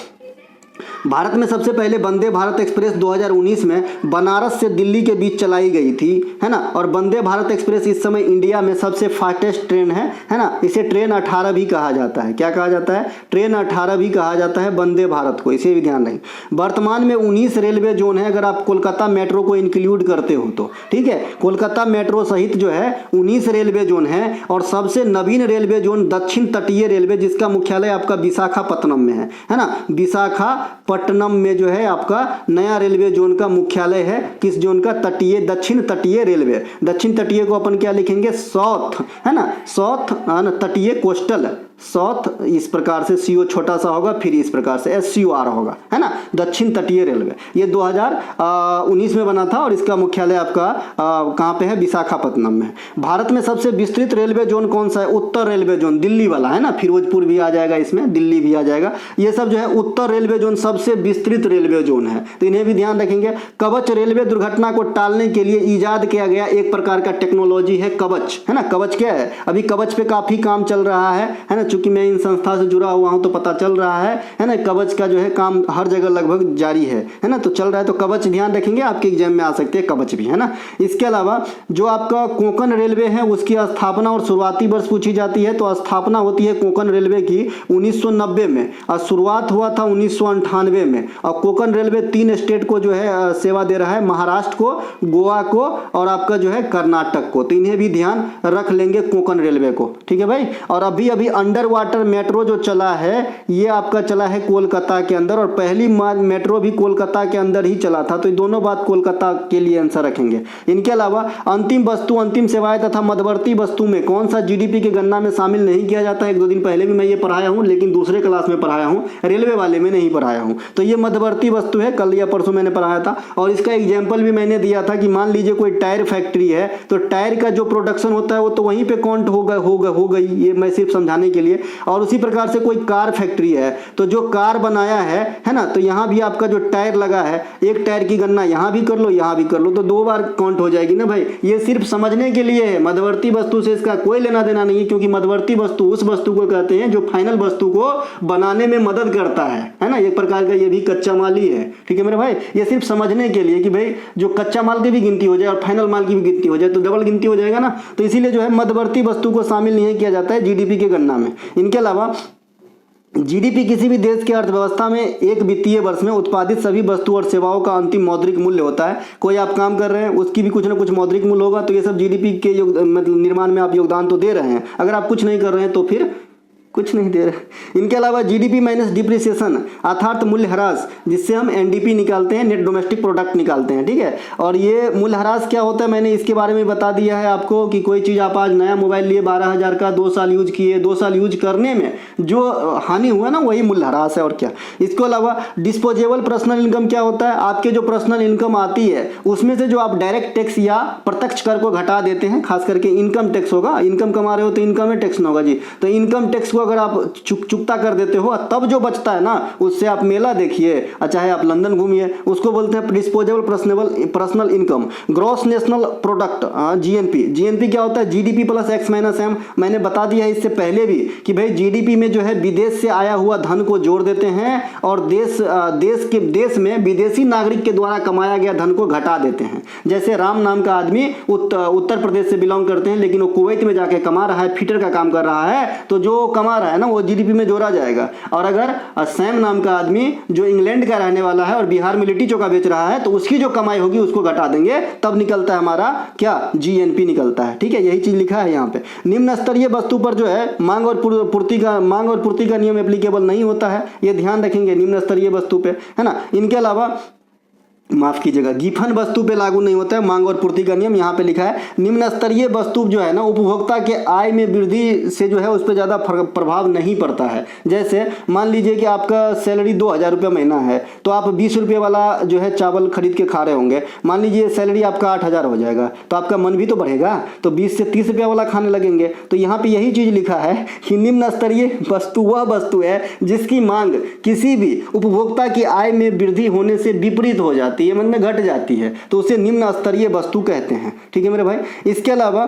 भारत में सबसे पहले वंदे भारत एक्सप्रेस 2019 में बनारस से दिल्ली के बीच चलाई गई थी, है ना। और वंदे भारत एक्सप्रेस इस समय इंडिया में सबसे फास्टेस्ट ट्रेन है ना। इसे ट्रेन 18 भी कहा जाता है। क्या कहा जाता है, ट्रेन 18 भी कहा जाता है वंदे भारत को, इसे भी ध्यान रखें। वर्तमान में 19 रेलवे जोन है, अगर आप कोलकाता मेट्रो को इंक्लूड करते हो तो। ठीक है, कोलकाता मेट्रो सहित जो है 19 रेलवे जोन है। और सबसे नवीन रेलवे जोन दक्षिण तटीय रेलवे, जिसका मुख्यालय आपका विशाखापत्तनम में है ना। विशाखापट्टनम में जो है आपका नया रेलवे जोन का मुख्यालय है। किस जोन का, तटीय, दक्षिण तटीय रेलवे। दक्षिण तटीय को अपन क्या लिखेंगे, साउथ, है ना, साउथ तटीय, कोस्टल साउथ, इस प्रकार से CO छोटा सा होगा, फिर इस प्रकार से SCOR होगा, है ना, दक्षिण तटीय रेलवे। ये 2019 में बना था और इसका मुख्यालय आपका कहाँ पे है, विशाखापत्तनम में। भारत में सबसे विस्तृत रेलवे जोन कौन सा है, उत्तर रेलवे जोन, दिल्ली वाला, है ना, फिरोजपुर भी आ जाएगा इसमें, दिल्ली भी आ जाएगा। ये सब जो है उत्तर रेलवे जोन सबसे विस्तृत रेलवे जोन है, तो इन्हें भी ध्यान रखेंगे। कवच रेलवे दुर्घटना को टालने के लिए इजाद किया गया एक प्रकार का टेक्नोलॉजी है कवच, है ना। कवच क्या है, अभी कवच पे काफी काम चल रहा है ना, चूंकि मैं इन संस्था से जुड़ा हुआ हूं तो पता चल रहा है ना। कवच का जो है काम हर जगह लगभग जारी है ना, तो चल रहा है। तो कवच ध्यान रखेंगे, आपके एग्जाम में आ सकते हैं कवच भी, है ना। इसके अलावा जो आपका कोंकण रेलवे है उसकी स्थापना और शुरुआती वर्ष पूछी जाती है, तो स्थापना होती है कोंकण रेलवे की 1990 में और शुरुआत हुआ था 1998 में। और कोंकण रेलवे 3 स्टेट को जो है सेवा दे रहा है, महाराष्ट्र को, गोवा को और आपका जो है कर्नाटक को। तो इन्हें भी ध्यान रख लेंगे कोंकण रेलवे को। ठीक है भाई, और अभी अंडर वाटर मेट्रो जो चला है ये आपका चला है कोलकाता के अंदर, और पहली मेट्रो भी कोलकाता के अंदर ही चला था। तो ये दोनों बात कोलकाता के लिए आंसर रखेंगे। इनके अलावा अंतिम वस्तु, अंतिम सेवाएं तथा मध्यवर्ती वस्तु में कौन सा GDP की गणना में शामिल नहीं किया जाता है। 1-2 दिन पहले भी मैं ये पढ़ाया हूँ, लेकिन दूसरे क्लास में पढ़ाया हूँ, रेलवे वाले में नहीं पढ़ाया हूँ। तो ये मध्यवर्ती वस्तु है, कल या परसों मैंने पढ़ाया था। और इसका एग्जाम्पल भी मैंने दिया था कि मान लीजिए कोई टायर फैक्ट्री है, तो टायर का जो प्रोडक्शन होता है वो तो वहीं पे काउंट हो गई, ये मैं सिर्फ समझाने के लिए। और उसी प्रकार से कोई कार फैक्ट्री है, तो जो कार बनाया है ना, तो यहाँ भी आपका जो टायर लगा है, एक टायर की गणना यहाँ भी कर लो, यहाँ भी कर लो, तो 2 बार काउंट हो जाएगी ना भाई। ये सिर्फ समझने के लिए है, मध्यवर्ती वस्तु से इसका कोई लेना देना नहीं है, क्योंकि मध्यवर्ती वस्तु उस वस्तु को कहते हैं जो फाइनल वस्तु को बनाने में मदद करता है ना। एक प्रकार का ये भी कच्चा माल ही है। ठीक है मेरे भाई, ये सिर्फ समझने के लिए कि भाई जो कच्चा माल की भी गिनती हो जाए और फाइनल माल की भी गिनती हो जाए तो डबल गिनती हो जाएगा ना। तो इसीलिए जो है मध्यवर्ती वस्तु को शामिल नहीं किया जाता है GDP की गणना में। इनके अलावा जीडीपी किसी भी देश की अर्थव्यवस्था में एक वित्तीय वर्ष में उत्पादित सभी वस्तु और सेवाओं का अंतिम मौद्रिक मूल्य होता है। कोई आप काम कर रहे हैं, उसकी भी कुछ ना कुछ मौद्रिक मूल्य होगा, तो ये सब जीडीपी के मतलब निर्माण में आप योगदान तो दे रहे हैं। अगर आप कुछ नहीं कर रहे हैं तो फिर कुछ नहीं दे रहे। इनके अलावा जीडीपी माइनस डिप्रिसिएशन अर्थात मूल्यह्रास, जिससे हम एनडीपी निकालते हैं, नेट डोमेस्टिक प्रोडक्ट निकालते हैं, ठीक है। और ये मूल्यह्रास क्या होता है मैंने इसके बारे में बता दिया है आपको कि कोई चीज़ आप आज नया मोबाइल लिए 12,000 का, 2 साल यूज किए, 2 साल यूज करने में जो हानि हुआ ना वही मूल्यह्रास है और क्या। इसके अलावा डिस्पोजेबल पर्सनल इनकम क्या होता है, आपके जो पर्सनल इनकम आती है उसमें से जो आप डायरेक्ट टैक्स या प्रत्यक्ष कर को घटा देते हैं, खास करके इनकम टैक्स होगा, इनकम कमा रहे हो तो इनकम में टैक्स ना होगा जी, तो इनकम टैक्स को अगर आप चुकता कर देते हो तब जो बचता है ना उससे आप मेला देखिए, चाहे आप लंदन घूमिए, उसको बोलते हैं disposable personal income. Gross national product GNP, GNP क्या होता है, GDP plus X minus M. मैंने बता दिया है इससे पहले भी कि भाई जीडीपी में जो है विदेश से आया हुआ धन को जोड़ देते हैं और देश में विदेशी नागरिक के द्वारा कमाया गया धन को घटा देते हैं। जैसे राम नाम का आदमी उत्तर प्रदेश से बिलोंग करते हैं, लेकिन वो कुवैत में जाके कमा रहा है, फिटर का काम कर रहा है, तो जो कमा रहा है ना वो जीडीपी में जोड़ा जाएगा। और अगर सैम नाम का आदमी जो इंग्लैंड का रहने वाला है और बिहार में लिट्टी चोखा बेच रहा है, तो उसकी जो कमाई होगी उसको घटा देंगे, तब निकलता है हमारा क्या, जीएनपी निकलता है, ठीक है। यही चीज लिखा है यहाँ पे। निम्न स्तरीय वस्तु पर जो है मांग और पूर्ति का नियम एप्लीकेबल नहीं होता है, ये ध्यान रखेंगे निम्न स्तरीय वस्तु पे, है ना। इनके अलावा माफ कीजिएगा, गिफन वस्तु पे लागू नहीं होता है मांग और पूर्ति का नियम। यहाँ पे लिखा है निम्न स्तरीय वस्तु जो है ना उपभोक्ता के आय में वृद्धि से जो है उस पर ज़्यादा प्रभाव नहीं पड़ता है। जैसे मान लीजिए कि आपका सैलरी 2,000 रुपये महीना है, तो आप 20 रुपये वाला जो है चावल खरीद के खा रहे होंगे। मान लीजिए सैलरी आपका 8,000 हो जाएगा, तो आपका मन भी तो बढ़ेगा, तो 20 से 30 रुपये वाला खाने लगेंगे। तो यहाँ पे यही चीज़ लिखा है कि निम्न स्तरीय वस्तु वह वस्तु है जिसकी मांग किसी भी उपभोक्ता की आय में वृद्धि होने से विपरीत हो जाती है, मतलब घट जाती है, तो उसे निम्न स्तरीय वस्तु कहते हैं, ठीक है मेरे भाई। इसके अलावा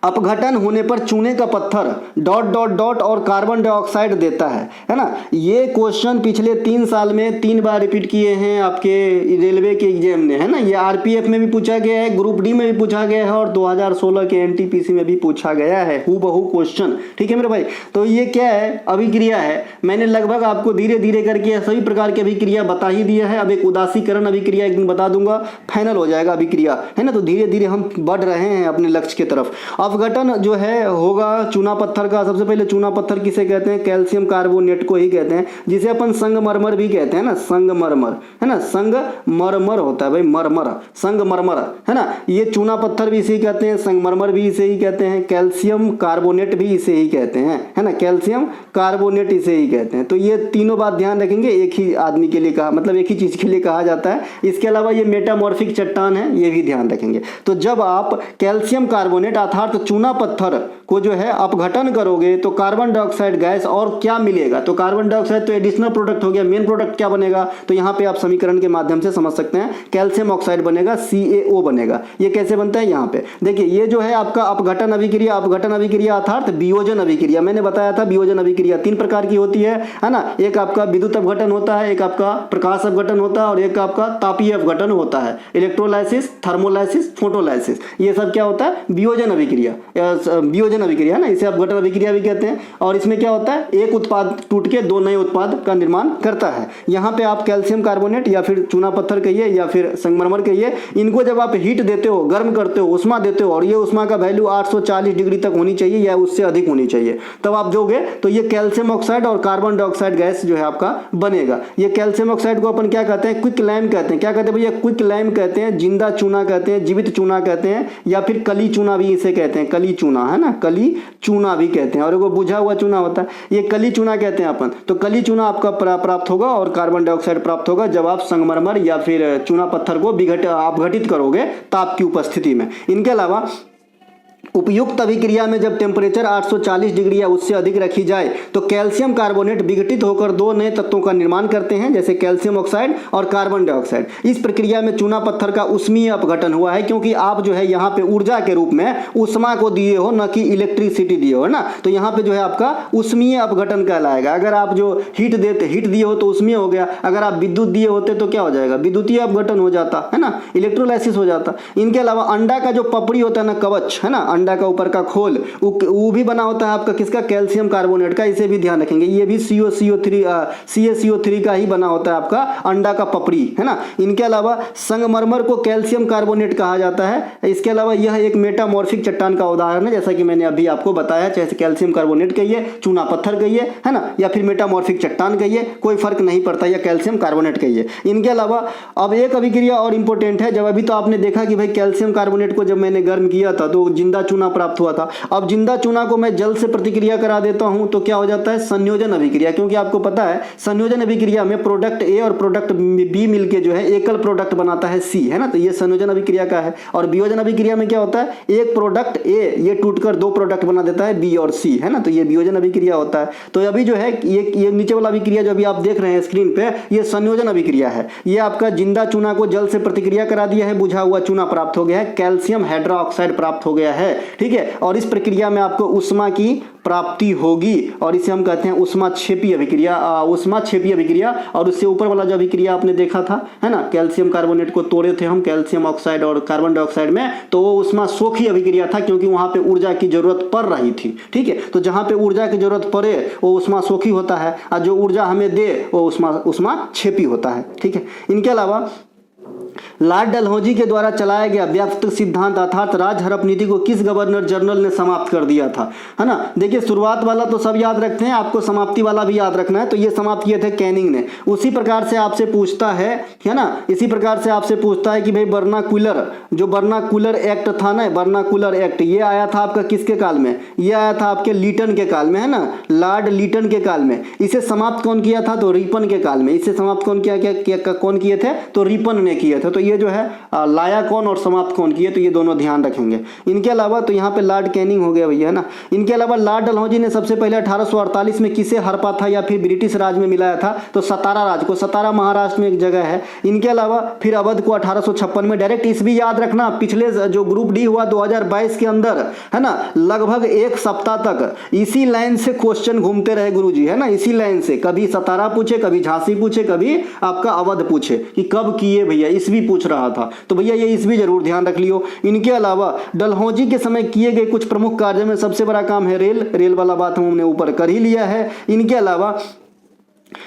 अपघटन होने पर चूने का पत्थर ... और कार्बन डाइऑक्साइड देता है ना। ये क्वेश्चन पिछले 3 साल में 3 बार रिपीट किए हैं आपके रेलवे के एग्जाम ने, है ना। ये आरपीएफ में भी पूछा गया है, ग्रुप डी में भी पूछा गया है और 2016 के एनटीपीसी में भी पूछा गया है, हूबहू क्वेश्चन, ठीक है मेरे भाई। तो ये क्या है, अभिक्रिया है। मैंने लगभग आपको धीरे धीरे करके सभी प्रकार की अभिक्रिया बता ही दिया है। अब एक उदासीकरण अभिक्रिया एक दिन बता दूंगा, फाइनल हो जाएगा अभिक्रिया, है ना। तो धीरे धीरे हम बढ़ रहे हैं अपने लक्ष्य की तरफ। अपघटन जो है होगा चूना पत्थर का। सबसे पहले चूना पत्थर किसे कहते हैं, कैल्शियम कार्बोनेट को ही कहते हैं, जिसे अपन संगमरमर भी कहते हैं ना, संगमरमर, है ना। संगमरमर होता है भाई, मरमर, संगमरमर, है ना। ये चूना पत्थर भी इसे ही कहते हैं, संगमरमर भी इसे ही कहते हैं, कैल्शियम कार्बोनेट भी इसे ही कहते हैं, है ना। कैल्शियम कार्बोनेट इसे ही कहते हैं। तो ये तीनों बात ध्यान रखेंगे, एक ही आदमी के लिए कहा, मतलब एक ही चीज के लिए कहा जाता है। इसके अलावा ये मेटामॉर्फिक चट्टान है, ये भी ध्यान रखेंगे। तो जब आप कैल्शियम कार्बोनेट अर्थात चूना पत्थर को जो है अपघटन करोगे तो कार्बन डाइऑक्साइड गैस और क्या मिलेगा, तो कार्बन डाइऑक्साइड तो एडिशनल प्रोडक्ट हो गया, मेन प्रोडक्ट क्या बनेगा, तो यहाँ पे आप समीकरण के माध्यम से समझ सकते हैं, कैल्शियम ऑक्साइड बनेगा, CaO बनेगा। ये कैसे बनता है, यहाँ पे देखिए, ये जो है आपका अपघटन अभिक्रिया अर्थात वियोजन अभिक्रिया। मैंने बताया था वियोजन अभिक्रिया 3 प्रकार की होती है ना। एक आपका विद्युत अपघटन होता है, एक आपका प्रकाश अपघटन होता है और एक आपका तापीय अपघटन होता है, इलेक्ट्रोलाइसिस, थर्मोलाइसिस, फोटोलाइसिस। ये सब क्या होता है, वियोजन अभिक्रिया ना, इसे अपघटन अभिक्रिया भी कहते हैं। और इसमें क्या होता है, एक उत्पाद टूट के 2 नए उत्पाद का निर्माण करता है। यहाँ पे आप कैल्शियम कार्बोनेट या फिर चूना पत्थर कहिए या फिर संगमरमर कहिए, इनको जब आप हीट देते हो, गर्म करते हो, उष्मा देते हो, और ये उष्मा का वैल्यू 840 डिग्री तक होनी चाहिए या उससे अधिक होनी चाहिए, तब आप जोगे तो ये कैल्शियम ऑक्साइड और कार्बन डाइऑक्साइड गैस जो है आपका बनेगा। ये कैल्शियम ऑक्साइड को अपन क्या कहते हैं, क्विक लाइम कहते हैं। क्या कहते हैं भैया, क्विक लाइम कहते हैं, जिंदा चूना कहते हैं, जीवित चूना कहते हैं, या फिर कली चूना भी इसे कहते हैं, कली चूना, है ना, कली चूना भी कहते हैं। और वो बुझा हुआ चूना होता है, ये कली चूना कहते हैं अपन। तो कली चूना आपका प्राप्त होगा और कार्बन डाइऑक्साइड प्राप्त होगा जब आप संगमरमर या फिर चूना पत्थर को अपघटित करोगे ताप की उपस्थिति में। इनके अलावा उपयुक्त अभिक्रिया में जब टेम्परेचर 840 डिग्री या उससे अधिक रखी जाए तो कैल्शियम कार्बोनेट विघटित होकर 2 नए तत्वों का निर्माण करते हैं, जैसे कैल्शियम ऑक्साइड और कार्बन डाइऑक्साइड। इस प्रक्रिया में चूना पत्थर का उष्मीय अपघटन हुआ है, क्योंकि आप जो है यहाँ पे ऊर्जा के रूप में उष्मा को दिए हो, न कि इलेक्ट्रिसिटी दिए हो, है ना। तो यहाँ पे जो है आपका उष्मीय अपघटन कहलाएगा। अगर आप जो हीट दिए हो तो उष्मीय हो गया, अगर आप विद्युत दिए होते तो क्या हो जाएगा, विद्युतीय अपघटन हो जाता, है ना, इलेक्ट्रोलाइसिस हो जाता। इनके अलावा अंडा का जो पपड़ी होता है ना, कवच, है ना, अंडा अंडा का ऊपर का खोल, वो भी बना होता है आपका किसका, कैल्शियम कार्बोनेट का, इसे भी ध्यान रखेंगे। ये भी CaCO3 का ही बना होता है आपका अंडा का पपड़ी, है ना। इनके अलावा संगमरमर को कैल्शियम कार्बोनेट कहा जाता है। इसके अलावा यह एक मेटामॉर्फिक चट्टान का उदाहरण है, जैसा कि मैंने अभी आपको बताया, चाहे कैल्शियम कार्बोनेट कहिए, चूना पत्थर कहिए, है ना, या फिर मेटामॉर्फिक चट्टान कहिए, कोई फर्क नहीं पड़ता, या कैल्शियम कार्बोनेट कहिए। इनके अलावा अब एक अभिक्रिया और इंपॉर्टेंट है। जब अभी तो आपने देखा कि भाई कैल्शियम कार्बोनेट को जब मैंने गर्म किया था तो जिंदा चूना प्राप्त हुआ था। अब जिंदा चूना को मैं जल से प्रतिक्रिया करा देता हूं तो क्या हो जाता है, संयोजन अभिक्रिया। क्योंकि आपको पता है संयोजन अभिक्रिया में प्रोडक्ट ए और प्रोडक्ट बी मिलके जो है एकल प्रोडक्ट बनाता है सी, है ना। तो ये संयोजन अभिक्रिया का है। और वियोजन अभिक्रिया में क्या होता है, एक प्रोडक्ट ए ये टूटकर दो प्रोडक्ट बना देता है बी और सी, है ना। तो ये वियोजन अभिक्रिया होता है। तो अभी जो है ये नीचे वाला अभिक्रिया जो अभी आप देख रहे हैं स्क्रीन पे, ये संयोजन अभिक्रिया है। ये आपका जिंदा चूना को जल से प्रतिक्रिया करा दिया है, बुझा हुआ चूना प्राप्त हो गया है, कैल्शियम हाइड्रोक्साइड प्राप्त हो गया है, ठीक है। और इस प्रक्रिया में आपको उष्मा की प्राप्ति होगी और इसे हम कहते हैं ऊष्माक्षेपी अभिक्रिया, ऊष्माक्षेपी अभिक्रिया। और उससे ऊपर वाला जो अभिक्रिया आपने देखा था, है ना, कैल्शियम कार्बोनेट को तोड़े थे हम कैल्शियम ऑक्साइड और कार्बन डाइऑक्साइड में, तो वो ऊष्माशोखी अभिक्रिया था, क्योंकि वहां पे ऊर्जा की जरूरत पड़ रही थी, ठीक है। तो जहां पे ऊर्जा की जरूरत पड़े वो ऊष्माशोखी होता है, और जो ऊर्जा हमें दे वो ऊष्माक्षेपी होता है, ठीक है। इनके अलावा लॉर्ड डलहौजी के द्वारा चलाया गया व्यापक सिद्धांत अर्थात राज हड़प नीति को किस गवर्नर जनरल ने समाप्त कर दिया था, है ना। देखिए शुरुआत वाला तो सब याद रखते हैं, आपको समाप्ति वाला भी याद रखना है। तो ये समाप्त किए थे कैनिंग ने। उसी प्रकार से आपसे पूछता है ना, इसी प्रकार से आपसे पूछता है कि भाई बर्नाकुलर, जो बर्नाकुलर एक्ट था ना, बर्नाकुलर एक्ट, ये आया था आपका किसके काल में, ये आया था आपके लीटन के काल में, है ना, लॉर्ड लीटन के काल में। इसे समाप्त कौन किया था, तो रिपन के काल में। इसे समाप्त कौन कौन किए थे, तो रिपन ने किए थे। तो ये जो है लाया कौन और समाप्त कौन किए, तो ये दोनों ध्यान रखेंगे। इनके अलावा तो यहाँ पे लॉर्ड कैनिंग हो गया भैया, है ना। इनके अलावा लॉर्ड डलहौजी ने सबसे पहले 1848 में किसे हड़पा था या फिर ब्रिटिश राज में मिलाया था, तो सतारा राज को। सतारा महाराष्ट्र में एक जगह है। इनके अलावा फिर अवध को 1856 में। डायरेक्ट इस भी याद रखना, पिछले जो ग्रुप डी हुआ 2022 के अंदर, है ना, लगभग एक सप्ताह तक इसी लाइन से क्वेश्चन घूमते रहे गुरुजी, है ना। इसी लाइन से कभी सतारा पूछे, कभी झांसी पूछे, कभी आपका अवध पूछे कि कब किए भैया, इस भी पूछ रहा था। तो भैया ये इस भी जरूर ध्यान रख लियो। इनके अलावा डलहौजी के समय किए गए कुछ प्रमुख कार्यों में सबसे बड़ा काम है रेल वाला बात हमने ऊपर कर ही लिया है।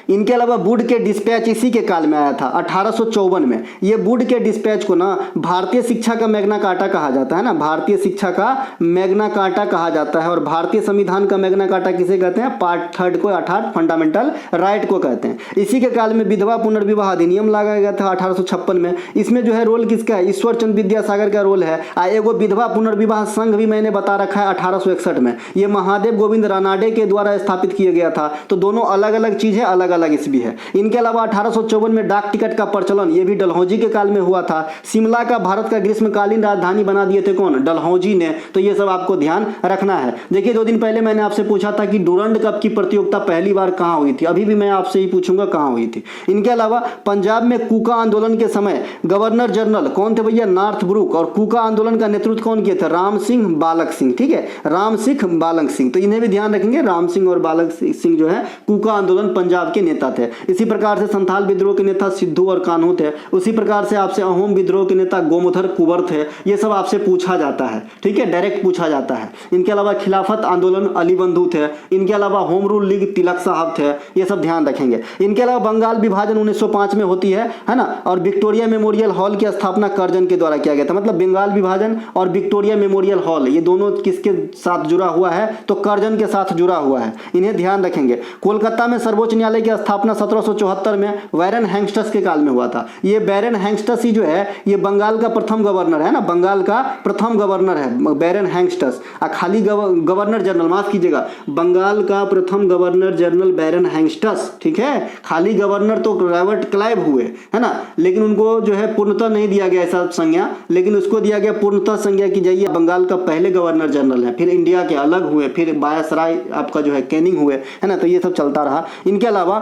इनके अलावा वुड के डिस्पैच इसी के काल में आया था 1854 में। ये वुड के डिस्पैच को ना भारतीय शिक्षा का मैग्ना कार्टा कहा जाता है ना, भारतीय शिक्षा का मैग्ना कार्टा कहा जाता है। और भारतीय संविधान का मैग्ना कार्टा किसे कहते हैं, पार्ट 3 को, अर्थात फंडामेंटल राइट को कहते हैं। इसी के काल में विधवा पुनर्विवाह अधिनियम लाया गया था 1856 में। इसमें जो है रोल किसका है, ईश्वर चंद्र विद्यासागर का रोल है। एगो विधवा पुनर्विवाह संघ भी मैंने बता रखा है 1861 में, ये महादेव गोविंद रानाडे के द्वारा स्थापित किया गया था। तो दोनों अलग अलग चीज है, अलग अलग इस भी है। इनके अलावा 1854 में डाक टिकट का प्रचलन, ये भी डलहौजी के काल में हुआ था। शिमला का भारत का ग्रीष्मकालीन राजधानी बना दिए थे कौन, डलहौजी ने। तो ये सब आपको ध्यान रखना है। देखिए 2 दिन पहले मैंने आपसे पूछा था कि डुरंड कप की प्रतियोगिता पहली बार कहां हुई थी, अभी भी मैं आपसे ही पूछूंगा कहां हुई थी। इनके अलावा पंजाब में कूका आंदोलन के समय गवर्नर जनरल कौन थे भैया, नॉर्थ ब्रुक। और कूका आंदोलन का नेतृत्व कौन किए थे, राम सिंह बालक सिंह, ठीक है, राम सिंह बालक सिंह। तो इन्हें भी ध्यान रखेंगे, राम सिंह और बालक सिंह जो है कूका आंदोलन पंजाब के नेता थे। इसी प्रकार से संथाल विद्रोह के नेता सिद्धू और कान्हू थे। उसी प्रकार से आपसे अहोम विद्रोह के नेता गोमधर कुंवर थे। ये सब आपसे पूछा जाता है, ठीक है, डायरेक्ट पूछा जाता है। इनके अलावा खिलाफत आंदोलन अली बंधु थे। इनके अलावा होम रूल लीग तिलक साहब थे। ये सब ध्यान रखेंगे। इनके अलावा बंगाल विभाजन 1905 में होती है ना। और विक्टोरिया मेमोरियल हॉल की स्थापना कर्जन के द्वारा किया गया था। मतलब बंगाल विभाजन और विक्टोरिया मेमोरियल हॉल ये दोनों किसके साथ जुड़ा हुआ है, तो कर्जन के साथ जुड़ा हुआ है। इन्हें ध्यान रखेंगे। कोलकाता में सर्वोच्च न्यायालय की स्थापना 1774 में वैरन हैंगस्टस के काल में हुआ था। ये बैरन हैंगस्टस ही जो है ये बंगाल का प्रथम गवर्नर है ना, बंगाल का प्रथम गवर्नर है बैरन हैंगस्टस। खाली गवर्नर जनरल, माफ कीजिएगा, बंगाल का प्रथम गवर्नर जनरल बैरन हैंगस्टस, ठीक है। खाली गवर्नर तो रॉबर्ट क्लाइव हुए, है ना, लेकिन उनको जो है पूर्णतः नहीं दिया गया ऐसा संज्ञा, लेकिन उसको दिया गया पूर्णतः संज्ञा की जाइए बंगाल का पहले गवर्नर जनरल है। फिर इंडिया के अलग हुए, फिर वायसराय आपका जो है कैनिंग हुए, है ना। तो ये सब चलता रहा। इनके अलावा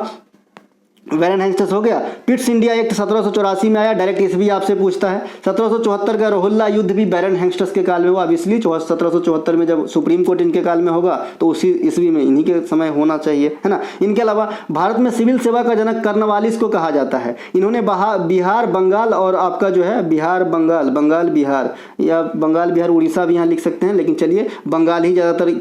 बैरन हेंस्टस हो गया। पिट्स इंडिया एक्ट 1784 में आया, डायरेक्ट ईस्वी आपसे पूछता है। 1774 का रोहिल्ला युद्ध भी बैरन हेंस्टस के काल में हुआ। अब इसलिए 1774 में जब सुप्रीम कोर्ट इनके काल में होगा तो उसी ईस्वी में इन्हीं के समय होना चाहिए, है ना। इनके अलावा भारत में सिविल सेवा का जनक कर्नवालिस को कहा जाता है। इन्होंने बिहार, बंगाल और आपका जो है बिहार, बंगाल, बंगाल बिहार या बंगाल बिहार उड़ीसा भी यहाँ लिख सकते हैं, लेकिन चलिए बंगाल ही ज़्यादातर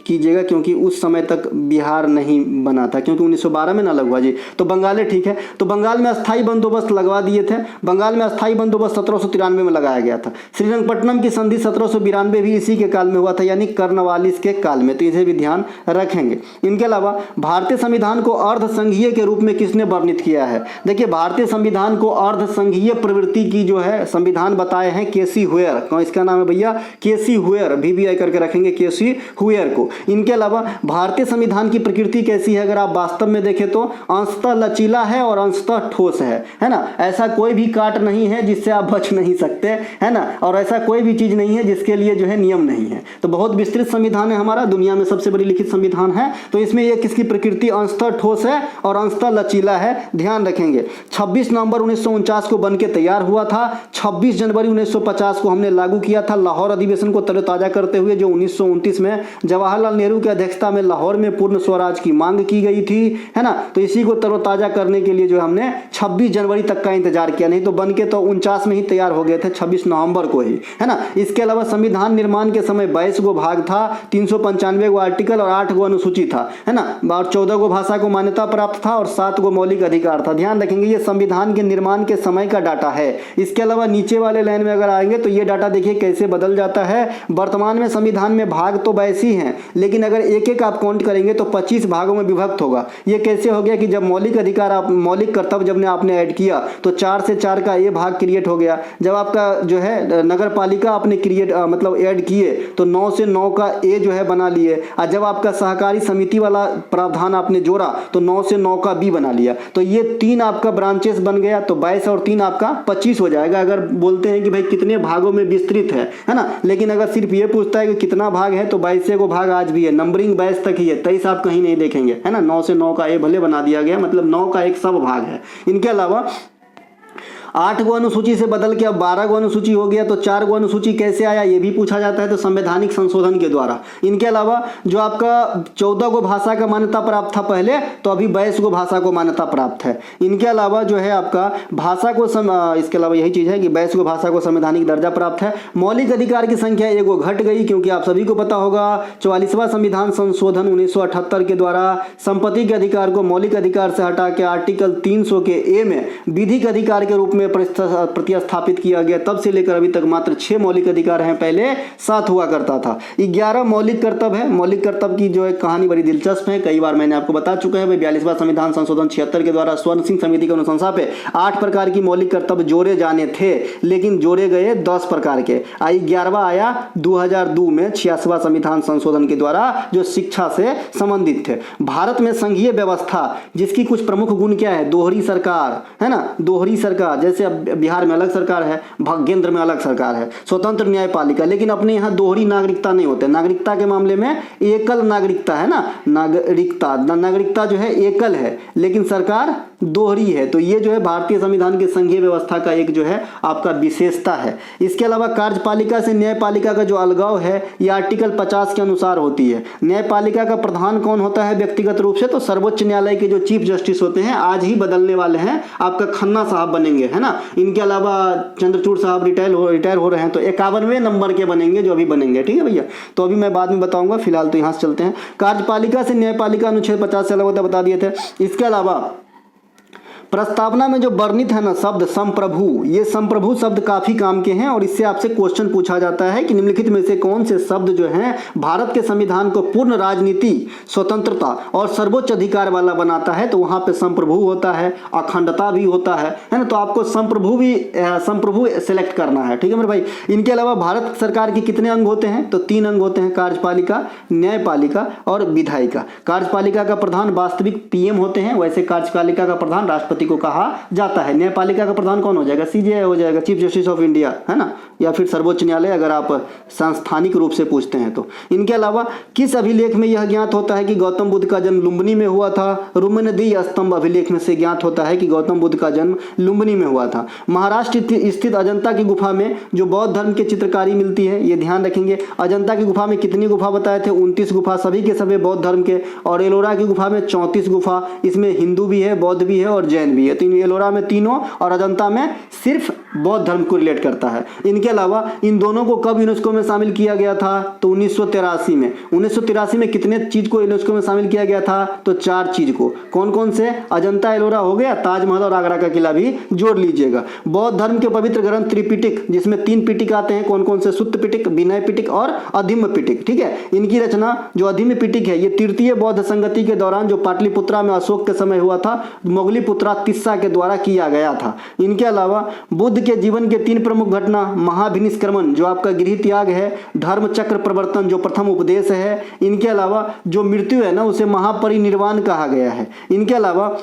कीजिएगा क्योंकि उस समय तक बिहार नहीं बना था, क्योंकि 1912 में ना लगवा जी, तो बंगाल ठीक है। तो बंगाल में अस्थाई बंदोबस्त लगवा दिए थे। बंगाल में अस्थाई बंदोबस्त 1793 में लगाया गया था। श्रीरंगपट्टनम की संधि 1792 भी इसी के काल में हुआ था, यानी कर्नवालिस के काल में, तो इसे भी ध्यान रखेंगे। इनके अलावा भारतीय संविधान को अर्ध संघीय के रूप में किसने वर्णित किया है? देखिए भारतीय संविधान को अर्ध संघीय प्रवृत्ति की जो है संविधान बताए हैं केसी हुएर। कौन इसका नाम है भैया? केसी हुएर, VVI करके रखेंगे केसी हुएर को। इनके अलावा भारतीय संविधान की प्रकृति कैसी है? अगर आप वास्तव में देखें तो अंशतः लचीला है और अंशतः ठोस है ना। ऐसा कोई भी काट नहीं है जिससे आप बच नहीं सकते, है ना, और ऐसा कोई भी चीज नहीं है जिसके लिए जो है नियम नहीं है। तो बहुत विस्तृत संविधान है हमारा, दुनिया में सबसे बड़ी लिखित संविधान है। तो इसमें ये किसकी प्रकृति अंशतः ठोस है और अंशतः लचीला है, ध्यान रखेंगे। 26 नवंबर 1949 को बनके तैयार हुआ था। 26 जनवरी 1950 को हमने लागू किया था लाहौर अधिवेशन को तरोताजा करते हुए, जो 1929 में जवाहरलाल नेहरू की अध्यक्षता में लाहौर में पूर्ण स्वराज की मांग की गई थी, है ना। तो इसी को तरोताजा करने के लिए जो हमने 26 जनवरी तक का इंतजार किया, नहीं तो बनके तो 49 में ही तैयार हो गए थे, 26 नवंबर को ही, है ना। इसके अलावा संविधान निर्माण के समय 22 गो भाग था, 395 गो आर्टिकल और 8 गो अनुसूची था, है ना, और 14 गो भाषा को मान्यता प्राप्त था और 7 गो मौलिक अधिकार था। ध्यान रखेंगे ये संविधान के निर्माण के समय का डाटा है। इसके अलावा नीचे वाले लाइन में अगर आएंगे तो ये डाटा देखिए कैसे बदल जाता है। वर्तमान में संविधान में भाग तो 22 ही हैं, लेकिन अगर एक एक आप काउंट करेंगे तो 25 भागों में विभक्त होगा। ये कैसे हो गया कि जब मौलिक अधिकार आप मौलिक कर्तव्य जब आपने ऐड किया तो 4 से 4 का ए भाग क्रिएट हो गया। जब आपका जो है नगर पालिका आपने क्रिएट मतलब ऐड किए तो 9 से 9 का ए जो है बना लिए, और जब आपका सहकारी समिति वाला प्रावधान आपने जोड़ा तो 9 से 9 का बी बना लिया। तो ये 3 आपका ब्रांचेस बन गया, तो 22 और 3 आपका 25 हो जाएगा। अगर बोलते हैं कि भाई कितने भागों में विस्तृत है ना, लेकिन अगर सिर्फ ये पूछता है कि कितना भाग है तो 22 को भाग आज भी है, नंबरिंग 22 तक ही है, 23 आप कहीं नहीं देखेंगे, है ना। 9 से 9 का ए भले बना दिया गया, मतलब 9 का एक सब भाग है। इनके अलावा 8 गो अनुसूची से बदल के अब 12 गो अनुसूची हो गया, तो 4 गो अनुसूची कैसे आया ये भी पूछा जाता है, तो संवैधानिक संशोधन के द्वारा। इनके अलावा जो आपका 14 गो भाषा का मान्यता प्राप्त था पहले, तो अभी 22 गो भाषा को मान्यता प्राप्त है। इनके अलावा जो है आपका भाषा को इसके अलावा यही चीज़ है कि 22 गो भाषा को संवैधानिक दर्जा प्राप्त है। मौलिक अधिकार की संख्या 1 गो घट गई, क्योंकि आप सभी को पता होगा 44वां संविधान संशोधन 1978 के द्वारा संपत्ति के अधिकार को मौलिक अधिकार से हटा के आर्टिकल 300 के ए में विधिक अधिकार के रूप में प्रतिस्थापित किया गया। तब से लेकर अभी तक मात्र 6 मौलिक अधिकार हैं, पहले 7 हुआ करता था। 11 मौलिक कर्तव्य है। मौलिक कर्तव्य की जो है कहानी बड़ी दिलचस्प है, कई बार मैंने आपको बता चुका है। भाई 42वां संविधान संशोधन 76 के द्वारा स्वर्ण सिंह समिति की अनुशंसा पे 8 प्रकार की मौलिक कर्तव्य जोड़े जाने थे, लेकिन जोड़े गए 10 प्रकार के। 11वां आया 2002 में 86वां संविधान संशोधन के द्वारा, जो शिक्षा से संबंधित थे। भारत में संघीय व्यवस्था जिसकी कुछ प्रमुख गुण क्या है? दोहरी सरकार, है ना, दोहरी सरकार। जैसे अब बिहार में अलग सरकार है, भाग्येंद्र में अलग सरकार है, स्वतंत्र न्यायपालिका, लेकिन अपने यहाँ दोहरी नागरिकता नहीं होते। नागरिकता के मामले में एकल नागरिकता है ना, नागरिकता जो है एकल है, लेकिन सरकार दोहरी है। तो ये जो है भारतीय संविधान के संघीय व्यवस्था का एक जो है आपका विशेषता है। इसके अलावा कार्यपालिका से न्यायपालिका का जो अलगाव है ये आर्टिकल 50 के अनुसार होती है। न्यायपालिका का प्रधान कौन होता है व्यक्तिगत रूप से? तो सर्वोच्च न्यायालय के जो चीफ जस्टिस होते हैं, आज ही बदलने वाले हैं, आपका खन्ना साहब बनेंगे, है ना। इनके अलावा चंद्रचूड़ साहब रिटायर हो रहे हैं, तो 51वें नंबर के बनेंगे जो अभी बनेंगे, ठीक है भैया। तो अभी मैं बाद में बताऊंगा, फिलहाल तो यहाँ से चलते हैं। कार्यपालिका से न्यायपालिका अनुच्छेद 50 से अलग होता बता दिए थे। इसके अलावा प्रस्तावना में जो वर्णित है ना शब्द संप्रभु, ये संप्रभु शब्द काफी काम के हैं और इससे आपसे क्वेश्चन पूछा जाता है कि निम्नलिखित में से कौन से शब्द जो हैं भारत के संविधान को पूर्ण राजनीति, स्वतंत्रता और सर्वोच्च अधिकार वाला बनाता है? तो वहां पे संप्रभु होता है, अखंडता भी होता है ना। तो आपको संप्रभु सेलेक्ट करना है, ठीक है मेरे भाई। इनके अलावा भारत सरकार के कितने अंग होते हैं? तो 3 अंग होते हैं, कार्यपालिका, न्यायपालिका और विधायिका। कार्यपालिका का प्रधान वास्तविक PM होते हैं, वैसे कार्यपालिका का प्रधान राष्ट्रपति राष्ट्रपति को कहा जाता है। न्यायपालिका का प्रधान कौन हो जाएगा? CJI हो जाएगा, चीफ जस्टिस ऑफ इंडिया, है ना, या फिर सर्वोच्च न्यायालय अगर आप सांस्थानिक रूप से पूछते हैं तो। इनके अलावा किस अभिलेख में यह ज्ञात होता है कि गौतम बुद्ध का जन्म लुम्बिनी में हुआ था? रुमनदी स्तंभ अभिलेख में से ज्ञात होता है कि गौतम बुद्ध का जन्म लुम्बिनी में हुआ था। महाराष्ट्र स्थित अजंता की गुफा में जो बौद्ध धर्म की चित्रकारी मिलती है, ये ध्यान रखेंगे। अजंता की गुफा में कितनी गुफा बताए थे? 29 गुफा, सभी के सभी बौद्ध धर्म के। और एलोरा की गुफा में 34 गुफा, इसमें हिंदू भी है, बौद्ध भी है और जैन भी है। तो एलोरा में तीनों और अजंता में सिर्फ बौद्ध धर्म को रिलेट करता है। इनके अलावा इन दोनों को कब यूनेस्को में शामिल किया गया था? तो 1983 में। 1983 में कितने चीज को यूनेस्को में शामिल किया गया था? तो 4 चीज को। कौन कौन से? अजंता एलोरा हो गया, ताजमहल और आगरा का किला भी जोड़ लीजिएगा। बौद्ध धर्म के पवित्र ग्रंथ त्रिपिटक, जिसमें 3 पिटक आते हैं, कौन कौन से? सुत्त पिटक, विनय पिटक और अधम्म पिटक। ठीक है, इनकी रचना जो अधम्म पिटक है, ये तृतीय बौद्ध संगति के दौरान जो पाटलिपुत्रा में अशोक के समय हुआ था, मोगलीपुत्रा तिस्सा के द्वारा किया गया था। इनके अलावा बुद्ध के जीवन के 3 प्रमुख घटना, महाभिनिष्क्रमण जो आपका गृह त्याग है, धर्म चक्र प्रवर्तन जो प्रथम उपदेश है, इनके अलावा जो मृत्यु है ना उसे महापरिनिर्वाण कहा गया है। इनके अलावा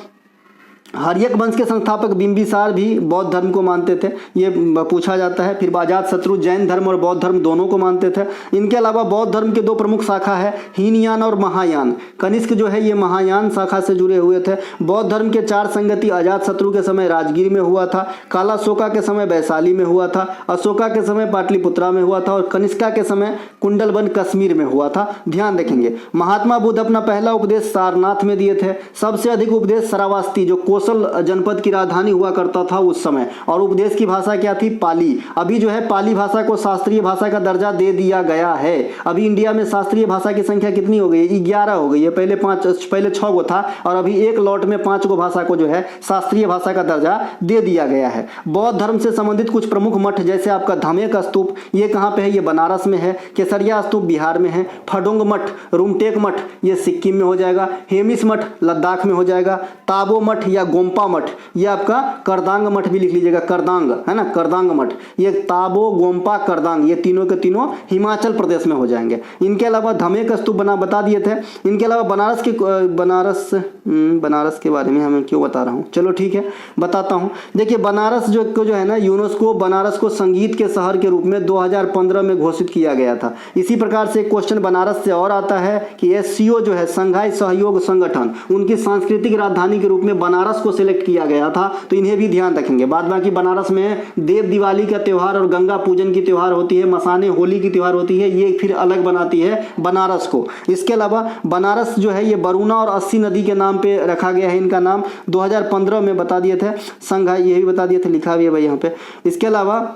हर्यक वंश के संस्थापक बिंबिसार भी बौद्ध धर्म को मानते थे, ये पूछा जाता है। फिर अजातशत्रु जैन धर्म और बौद्ध धर्म दोनों को मानते थे। इनके अलावा बौद्ध धर्म के 2 प्रमुख शाखा है, हीनयान और महायान। कनिष्क जो है ये महायान शाखा से जुड़े हुए थे। बौद्ध धर्म के 4 संगति अजातशत्रु के समय राजगीर में हुआ था, कालाशोका के समय वैशाली में हुआ था, अशोका के समय पाटलिपुत्रा में हुआ था और कनिष्का के समय कुंडलवन कश्मीर में हुआ था। ध्यान रखेंगे। महात्मा बुद्ध अपना पहला उपदेश सारनाथ में दिए थे। सबसे अधिक उपदेश श्रावस्ती जो कौशल जनपद की राजधानी हुआ करता था उस समय, और उपदेश की भाषा क्या थी? पाली। अभी जो है पाली भाषा को शास्त्रीय भाषा का दर्जा दे दिया गया है। अभी इंडिया में शास्त्रीय भाषा की संख्या कितनी हो गई? 11 हो गई है। पहले 6 गो था और अभी एक लॉट में 5 गो भाषा को जो है शास्त्रीय भाषा का दर्जा दे दिया गया है। बौद्ध धर्म से संबंधित कुछ प्रमुख मठ जैसे आपका धमेक स्तूप, ये कहाँ पे है? ये बनारस में है। केसरिया स्तूप बिहार में है। फडोंग मठ, रुमटेक मठ ये सिक्किम में हो जाएगा। हेमिस मठ लद्दाख में हो जाएगा। ताबो मठ या गोम्पा मठ ये आपका करदांग मठ भी लिख लीजिएगा, करदांग है ना, करदांग मठ। ये ताबो, गोम्पा, करदांग ये तीनों के तीनों हिमाचल प्रदेश में हो जाएंगे। इनके अलावा धमेक स्तूप बता दिए थे। इनके अलावा बनारस के बारे में हमें क्यों बता रहा हूँ, चलो ठीक है बताता हूँ। देखिए बनारस जो है ना, यूनेस्को बनारस को संगीत के शहर के रूप में 2015 में घोषित किया गया था। इसी प्रकार से एक क्वेश्चन बनारस से और आता है कि SCO जो है संघाई सहयोग संगठन, उनकी सांस्कृतिक राजधानी के रूप में बनारस को सिलेक्ट किया गया था, तो इन्हें भी ध्यान रखेंगे। बाद बाकी बनारस में देव दिवाली का त्यौहार और गंगा पूजन की त्यौहार होती है, मसाने होली की त्यौहार होती है, ये फिर अलग बनाती है बनारस को। इसके अलावा बनारस जो है ये बरूना और अस्सी नदी के नाम पे रखा गया है, इनका नाम 2015 में बता दिए थे। संघाई ये भी बता दिए थे, लिखा भी है भाई यहाँ पे। इसके अलावा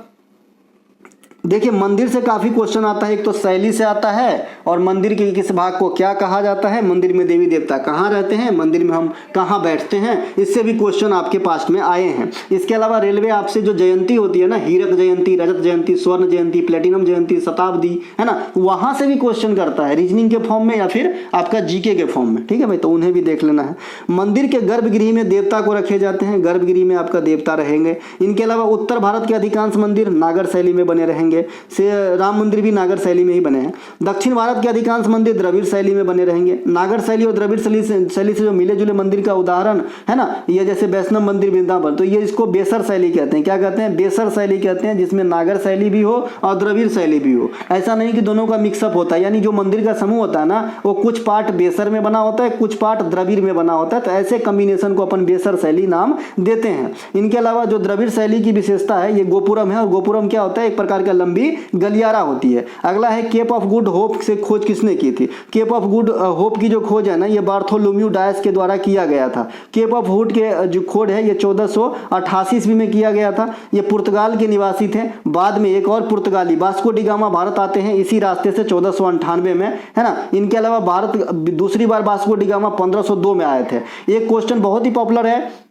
देखिए मंदिर से काफ़ी क्वेश्चन आता है। एक तो शैली से आता है और मंदिर के किस भाग को क्या कहा जाता है, मंदिर में देवी देवता कहाँ रहते हैं, मंदिर में हम कहाँ बैठते हैं, इससे भी क्वेश्चन आपके पास में आए हैं। इसके अलावा रेलवे आपसे जो जयंती होती है ना, हीरक जयंती, रजत जयंती, स्वर्ण जयंती, प्लेटिनम जयंती, शताब्दी, है ना, वहाँ से भी क्वेश्चन करता है रीजनिंग के फॉर्म में या फिर आपका GK के फॉर्म में। ठीक है भाई, तो उन्हें भी देख लेना है। मंदिर के गर्भगृह में देवता को रखे जाते हैं, गर्भगृह में आपका देवता रहेंगे। इनके अलावा उत्तर भारत के अधिकांश मंदिर नागर शैली में बने रहेंगे, से राम मंदिर भी नागर शैली में ही बने हैं। दक्षिण भारत के अधिकांश मंदिर द्रविड़ शैली में बने रहेंगे। नागर शैली और द्रविड़ शैली से जो मिले जुले मंदिर का उदाहरण है ना, ये जैसे वैष्णव मंदिर वृंदावन, तो ये इसको बेसर शैली कहते हैं। क्या कहते हैं? बेसर शैली कहते हैं, जिसमें नागर शैली भी हो और द्रविड़ शैली भी हो। ऐसा नहीं कि दोनों का मिक्सअप होता है, यानी जो मंदिर का समूह होता है ना, वो कुछ पार्ट बेसर में बना होता है, कुछ पार्ट द्रविड़ में बना होता है, तो ऐसे कम्बिनेशन को अपन बेसर शैली नाम देते हैं। इनके अलावा जो द्रविड़ शैली की विशेषता है ये गोपुरम है, और गोपुरम क्या होता है? एक प्रकार का लंबी गलियारा होती है। अगला है केप ऑफ गुड होप से खोज किसने की थी? केप ऑफ गुड होप की जो खोज है ना, ये बार्थोलोम्यू डायस के द्वारा किया गया था। केप ऑफ गुड के जो खोज है ये 1488 ईस्वी में किया गया था। ये पुर्तगाल के निवासी थे। बाद में एक और पुर्तगाली वास्को डी गामा भारत आते हैं इसी रास्ते से 1498 में, है ना। इनके अलावा भारत दूसरी बार वास्को डी गामा 1502 में आए थे। एक क्वेश्चन बहुत ही पॉपुलर है,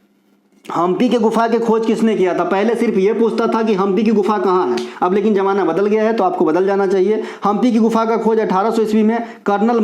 हम्पी के गुफा के खोज किसने किया था? पहले सिर्फ ये पूछता था कि हम्पी की गुफा कहाँ है, अब लेकिन जमाना बदल गया है तो आपको बदल जाना चाहिए। हम्पी की गुफा का खोज 1800 ईस्वी में कर्नल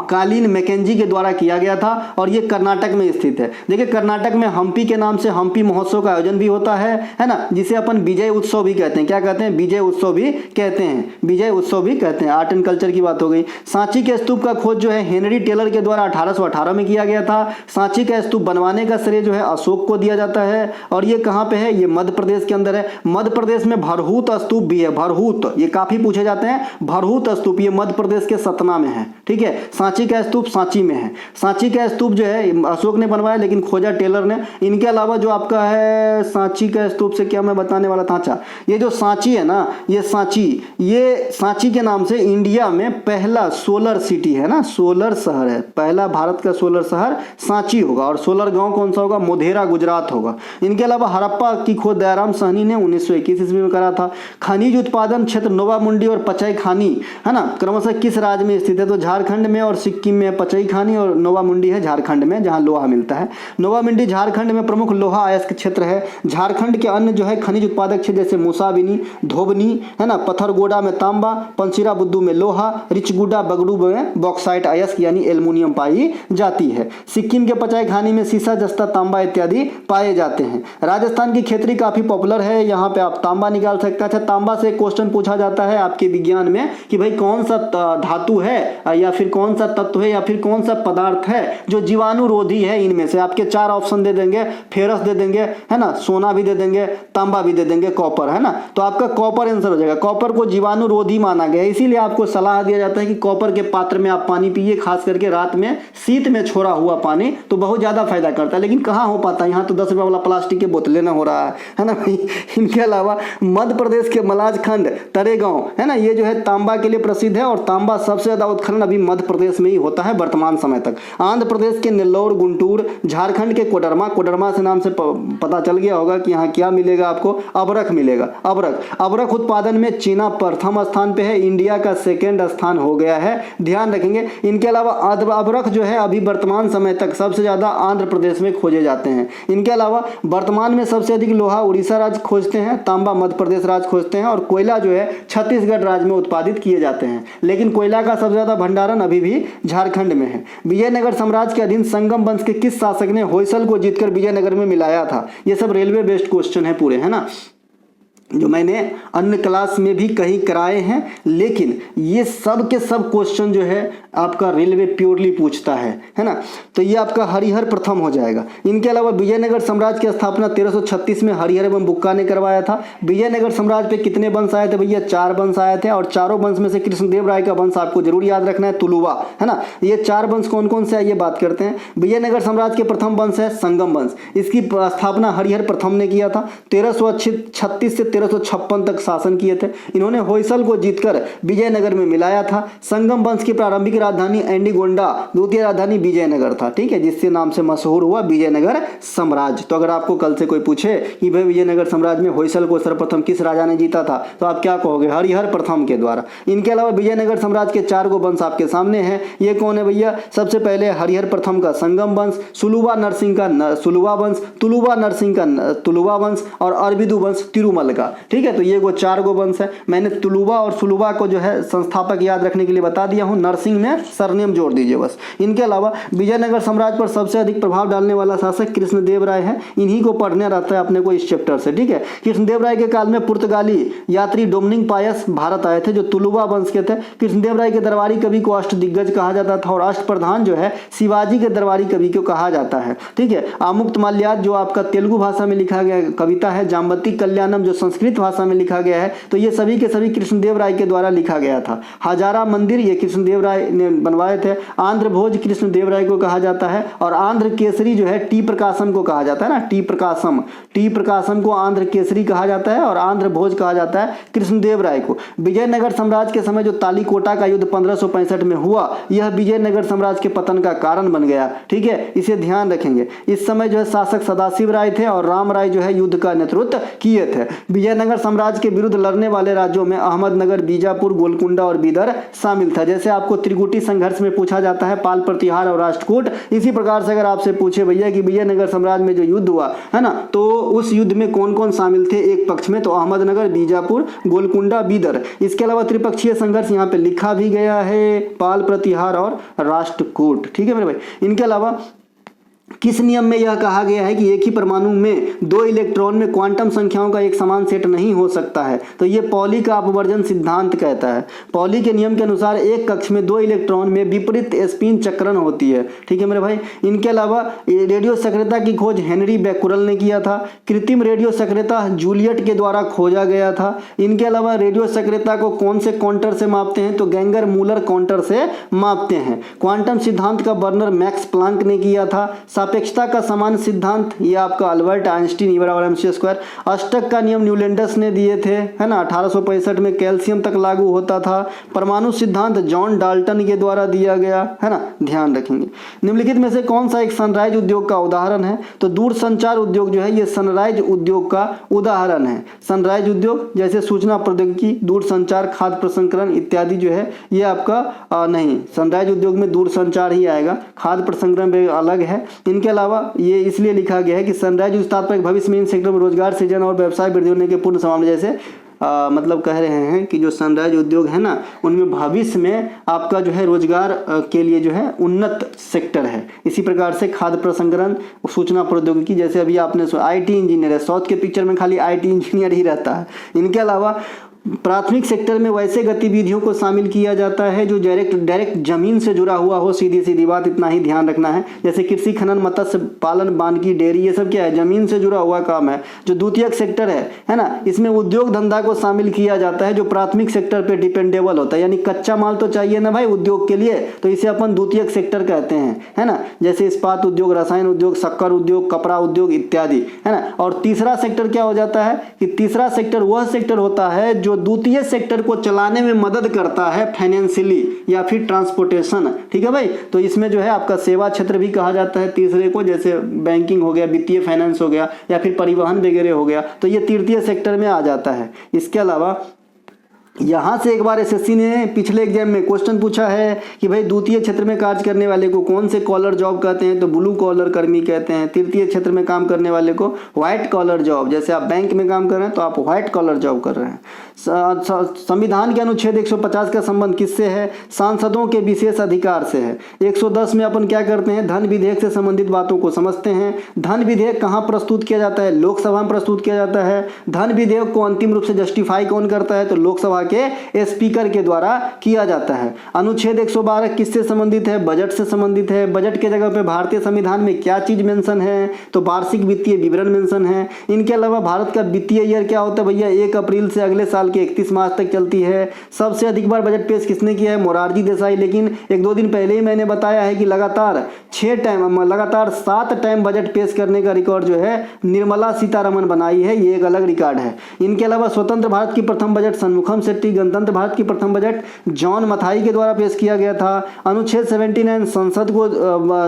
कालीन मैकेंजी के द्वारा किया गया था और ये कर्नाटक में स्थित है। देखिए कर्नाटक में हम्पी के नाम से हम्पी महोत्सव का आयोजन भी होता है ना, जिसे अपन विजय उत्सव भी कहते हैं। क्या कहते हैं? विजय उत्सव भी कहते हैं, विजय उत्सव भी कहते हैं। आर्ट एंड कल्चर की बात हो गई। सांची के स्तूप का खोज जो है हेनरी टेलर के द्वारा 1818 में किया गया था। सांची का स्तूप बनवाने का श्रेय जो है अशोक को दिया जाता है। और ये कहाँ पे है, ये मध्य प्रदेश के अंदर है। मध्य प्रदेश में भरहूत स्तूप भी है, भरहूत, ये काफी पूछे जाते हैं। भरहूत स्तूप ये मध्य प्रदेश के सतना में है, ठीक है। सांची का स्तूप सांची में है। सांची का स्तूप जो है अशोक ने बनवाया, लेकिन खोजा टेलर ने। इनके अलावा जो आपका है सांची का स्तूप से क्या मैं बताने वाला था, अच्छा ये जो सांची है ना, ये सांची के नाम से इंडिया में पहला सोलर सिटी है ना, सोलर शहर है, पहला भारत का सोलर शहर सांची होगा। और सोलर गांव कौन सा होगा, मोढेरा गुजरात होगा। इनके अलावा हड़प्पा की खोज दयाराम साहनी ने 1921 ईस्वी में करा था। खनिज उत्पादन क्षेत्र नोवामुंडी और पचई खानी है ना, क्रमशः किस राज्य में स्थित है, तो झारखंड में और सिक्किम में पचई खानी, और नोवामुंडी है झारखंड में जहां लोहा मिलता है। नोवामुंडी झारखंड में प्रमुख लोहा अयस्क क्षेत्र है। झारखंड के अन्य जो है खनिज उत्पादक क्षेत्र जैसे मूसाबिनी, धोबनी है ना, पत्थरगोडा में तांबा, पंसीरा बुद्धू में लोहा, रिचगुडा बगड़ू में बॉक्साइट अयस्क यानी एल्युमिनियम पाई जाती है। सिक्किम के पचाई खानी में सीसा, जस्ता, तांबा इत्यादि पाए जाते हैं। राजस्थान की खेती काफी पॉपुलर है, यहाँ पे आप तांबा निकाल सकते हैं। अच्छा, तांबा से क्वेश्चन पूछा जाता है आपके विज्ञान में कि भाई कौन सा धातु है या फिर कौन सा तत्व है या फिर कौन सा पदार्थ है जो जीवाणुरोधी है। इनमें से आपके 4 ऑप्शन दे देंगे, फेरस दे देंगे है ना, सोना भी दे देंगे, तांबा भी दे देंगे, कॉपर है ना। तो आपका कॉपर आंसर हो जाएगा। कॉपर को जीवाणुरोधी माना गया है, इसीलिए आपको सलाह दिया जाता है कि कॉपर के पात्र में आप पानी पिए, खास करके रात में शीत में छोड़ा हुआ पानी तो बहुत ज्यादा फायदा करता है। लेकिन कहाँ हो पाता है, यहाँ तो 10 रुपये वाला प्लास्टिक के बोतलें ना हो रहा है ना भाई। इनके अलावा मध्य प्रदेश के मलाजखंड तरेगांव है ना, ये जो है तांबा के लिए प्रसिद्ध है। और तांबा सबसे ज्यादा उत्खनन अभी मध्य प्रदेश में ही होता है वर्तमान समय तक। आंध्र प्रदेश के नेल्लोर, गुंटूर, झारखंड के कोडरमा से नाम से पता चल गया होगा कि यहाँ क्या मिलेगा आपको, अबरख मिलेगा। अबरख उत्पादन में चीना प्रथम स्थान पे है, इंडिया का सेकेंड स्थान हो गया है, ध्यान रखेंगे। इनके अलावा अबरख जो है अभी वर्तमान समय तक सबसे ज्यादा आंध्र प्रदेश में खोजे जाते हैं। इनके अलावा वर्तमान में सबसे अधिक लोहा उड़ीसा राज्य खोजते हैं, तांबा मध्य प्रदेश राज्य खोजते हैं, और कोयला जो है छत्तीसगढ़ राज्य में उत्पादित किए जाते हैं। लेकिन कोयला का सबसे ज्यादा भंडारण अभी भी झारखंड में है। विजयनगर साम्राज्य के अधीन संगम वंश के किस शासक ने होयसल को जीतकर विजयनगर में मिलाया था। ये सब रेलवे बेस्ड क्वेश्चन है पूरे, है ना, जो मैंने अन्य क्लास में भी कहीं कराए हैं। लेकिन ये सब के सब क्वेश्चन जो है आपका रेलवे प्योरली पूछता है ना। तो ये आपका हरिहर प्रथम हो जाएगा। इनके अलावा विजयनगर साम्राज्य की स्थापना 1336 में हरिहर एवं बुक्का ने करवाया था। विजयनगर साम्राज्य पे कितने वंश आए थे भैया, 4 वंश आए थे। और चारों वंश में से कृष्णदेव राय का वंश आपको जरूर याद रखना है, तुलुवा है ना। ये 4 वंश कौन कौन से है ये बात करते हैं। विजयनगर साम्राज्य के प्रथम वंश है संगम वंश। इसकी स्थापना हरिहर प्रथम ने किया था। 1336 से 1356 तक शासन किए थे। इन्होंने होयसल को जीतकर विजयनगर में मिलाया था। संगम वंश की प्रारंभिक राजधानी एंडीगोंडा, द्वितीय राजधानी विजयनगर था, ठीक है, जिससे नाम से मशहूर हुआ विजयनगर साम्राज्य। तो अगर आपको कल से कोई पूछे कि भाई विजयनगर साम्राज्य में होयसल को सर्वप्रथम किस राजा ने जीता था, तो आप क्या कहोगे, हरिहर प्रथम के द्वारा। इनके अलावा विजयनगर साम्राज्य के 4 गो वंश आपके सामने हैं। ये कौन है भैया, सबसे पहले हरिहर प्रथम का संगम वंश, सुलुवा नरसिंह का सुलुवा वंश, तुलुवा नरसिंह का तुलुवा वंश, और अरबिदु वंश तिरुमल का, ठीक है। तो ये 4 गो वंश है। मैंने तुलुवा और सुलुवा को जो है संस्थापक याद रखने के लिए बता दिया हूं, नरसिंह में सरनेम जोड़ दीजिए बस। इनके अलावा विजयनगर साम्राज्य पर सबसे अधिक प्रभाव डालने वाला शासक कृष्णदेव राय है। इन्हीं को पढ़ने रहता है अपने को इस चैप्टर से, ठीक है। कृष्णदेव राय के काल में पुर्तगाली यात्री डोमिनिक पायस भारत आए थे, जो तुलुवा वंश के थे। कृष्णदेव राय के दरबारी कवि को अष्टदिग्गज कहा जाता था, और अष्टप्रधान जो है शिवाजी के दरबारी कवि को कहा जाता है, ठीक है। आमुक्तमाल्याद जो आपका तेलुगु भाषा में लिखा गया कविता है, जाम्बती कल्याणम जो संस्कृत भाषा में लिखा गया है, तो ये सभी के सभी कृष्णदेव राय के द्वारा लिखा गया था। हजारा मंदिर ये कृष्णदेव राय ने बनवाए थे। आंध्र भोज कृष्णदेव राय को कहा जाता है, और आंध्र केसरी जो है टी प्रकाशम को कहा जाता है ना, टी प्रकाशम को आंध्र केसरी कहा जाता है, और आंध्र भोज कहा जाता है कृष्णदेव राय को। विजयनगर साम्राज्य के समय जो तालीकोटा का युद्ध 1565 में हुआ, यह विजयनगर साम्राज्य के पतन का कारण बन गया, ठीक है, इसे ध्यान रखेंगे। इस समय जो है शासक सदाशिव राय थे, और राम राय जो है युद्ध का नेतृत्व किए थे। विजयनगर साम्राज्य के विरुद्ध लड़ने वाले राज्यों में अहमदनगर, बीजापुर, गोलकुंडा और बीदर शामिल था। जैसे आपको त्रिकुटी संघर्ष में पूछा जाता है, पाल प्रतिहार और राष्ट्रकूट, इसी प्रकार से अगर आपसे पूछे भैया कि विजयनगर साम्राज्य में जो युद्ध हुआ है ना, तो उस युद्ध में कौन कौन शामिल थे एक पक्ष में, तो अहमदनगर, बीजापुर, गोलकुंडा, बीदर। इसके अलावा त्रिपक्षीय संघर्ष यहाँ पे लिखा भी गया है, पाल प्रतिहार और राष्ट्रकूट, ठीक है मेरे भाई। इनके अलावा किस नियम में यह कहा गया है कि एक ही परमाणु में 2 इलेक्ट्रॉन में क्वांटम संख्याओं का एक समान सेट नहीं हो सकता है? तो ये पॉली का अपवर्जन सिद्धांत कहता है। पॉली के नियम के अनुसार एक कक्ष में 2 इलेक्ट्रॉन में विपरीत स्पिन चक्रण होती है। ठीक है मेरे भाई। इनके अलावा रेडियो सक्रियता की खोज हेनरी बैकुरल ने किया था। कृत्रिम रेडियो सक्रियता जूलियट के द्वारा खोजा गया था। इनके अलावा रेडियो सक्रियता को कौन से काउंटर से मापते हैं? तो गेंगर मूलर काउंटर से मापते हैं। क्वांटम सिद्धांत का वर्णन मैक्स प्लांक ने किया था। सापेक्षता का समान सिद्धांत ये आपका अल्बर्ट आइंस्टीन E = mc²। अष्टक का नियम न्यूलैंडस ने दिए थे, है ना। 1865 में कैल्शियम तक लागू होता था। परमाणु सिद्धांत जॉन डाल्टन के द्वारा दिया गया, है ना, ध्यान रखेंगे। निम्नलिखित में से कौन सा एक सनराइज उद्योग का उदाहरण है? तो दूरसंचार उद्योग जो है ये सनराइज उद्योग का उदाहरण है। सनराइज उद्योग जैसे सूचना प्रौद्योगिकी, दूरसंचार, खाद्य प्रसंस्करण इत्यादि जो है ये आपका नहीं, सनराइज उद्योग में दूरसंचार ही आएगा, खाद्य प्रसंस्करण भी अलग है। इनके अलावा ये इसलिए लिखा गया है कि सनराइज उस तात्पर्य भविष्य में इन सेक्टर में रोजगार सृजन और व्यवसाय वृद्धि होने के पूर्ण संभावना, जैसे मतलब कह रहे हैं कि जो सनराइज उद्योग है ना उनमें भविष्य में आपका जो है रोजगार के लिए जो है उन्नत सेक्टर है। इसी प्रकार से खाद्य प्रसंस्करण, सूचना प्रौद्योगिकी, जैसे अभी आपने IT इंजीनियर है, साउथ के पिक्चर में खाली IT इंजीनियर ही रहता है। इनके अलावा प्राथमिक सेक्टर में वैसे गतिविधियों को शामिल किया जाता है जो डायरेक्ट जमीन से जुड़ा हुआ हो। सीधी बात, इतना ही ध्यान रखना है। जैसे कृषि, खनन, मत्स्य पालन, वानिकी, डेयरी, ये सब क्या है? जमीन से जुड़ा हुआ काम है। जो द्वितीयक सेक्टर है ना, इसमें उद्योग धंधा को शामिल किया जाता है जो प्राथमिक सेक्टर पे डिपेंडेबल होता है। यानी कच्चा माल तो चाहिए ना भाई उद्योग के लिए, तो इसे अपन द्वितीयक सेक्टर कहते हैं, है ना। जैसे इस्पात उद्योग, रसायन उद्योग, शक्कर उद्योग, कपड़ा उद्योग इत्यादि, है ना। और तीसरा सेक्टर क्या हो जाता है कि तीसरा सेक्टर वह सेक्टर होता है जो द्वितीय सेक्टर को चलाने में मदद करता है, फाइनेंशियली या फिर ट्रांसपोर्टेशन। ठीक है भाई। तो इसमें जो है आपका सेवा क्षेत्र भी कहा जाता है तीसरे को, जैसे बैंकिंग हो गया, वित्तीय फाइनेंस हो गया, या फिर परिवहन वगैरह हो गया, तो ये तृतीय सेक्टर में आ जाता है। इसके अलावा यहाँ से एक बार एसएससी ने पिछले एग्जाम में क्वेश्चन पूछा है कि भाई द्वितीय क्षेत्र में कार्य करने वाले को कौन से कॉलर जॉब कहते हैं? तो ब्लू कॉलर कर्मी कहते हैं। तृतीय क्षेत्र में काम करने वाले को व्हाइट कॉलर जॉब, जैसे आप बैंक में काम कर रहे हैं तो आप व्हाइट कॉलर जॉब कर रहे हैं। संविधान के अनुच्छेद 150 का संबंध किससे है? सांसदों के विशेष अधिकार से है। 110 में अपन क्या करते हैं? धन विधेयक से संबंधित बातों को समझते हैं। धन विधेयक कहाँ प्रस्तुत किया जाता है? लोकसभा में प्रस्तुत किया जाता है। धन विधेयक को अंतिम रूप से जस्टिफाई कौन करता है? तो लोकसभा के स्पीकर के द्वारा किया जाता है। अनुच्छेद 112 किससे संबंधित है? बजट से संबंधित है। बजट के जगह पे भारतीय संविधान में क्या चीज मेंशन है? तो वार्षिक वित्तीय विवरण मेंशन है। इनके अलावा भारत का वित्तीय ईयर क्या होता है भैया? 1 अप्रैल से अगले साल के 31 मार्च तक चलती है। सबसे अधिक बार बजट पेश किसने किया है? मोरारजी देसाई। लेकिन 1-2 दिन पहले ही मैंने बताया है कि लगातार 7 टाइम बजट पेश करने का रिकॉर्ड जो है निर्मला सीतारमण बनाई है। ये एक अलग रिकॉर्ड है। इनके अलावा स्वतंत्र भारत की प्रथम बजट सन्मुखम शेट्टी, गणतंत्र भारत की प्रथम बजट जॉन मथाई के द्वारा पेश किया गया था। अनुच्छेद 79 संसद को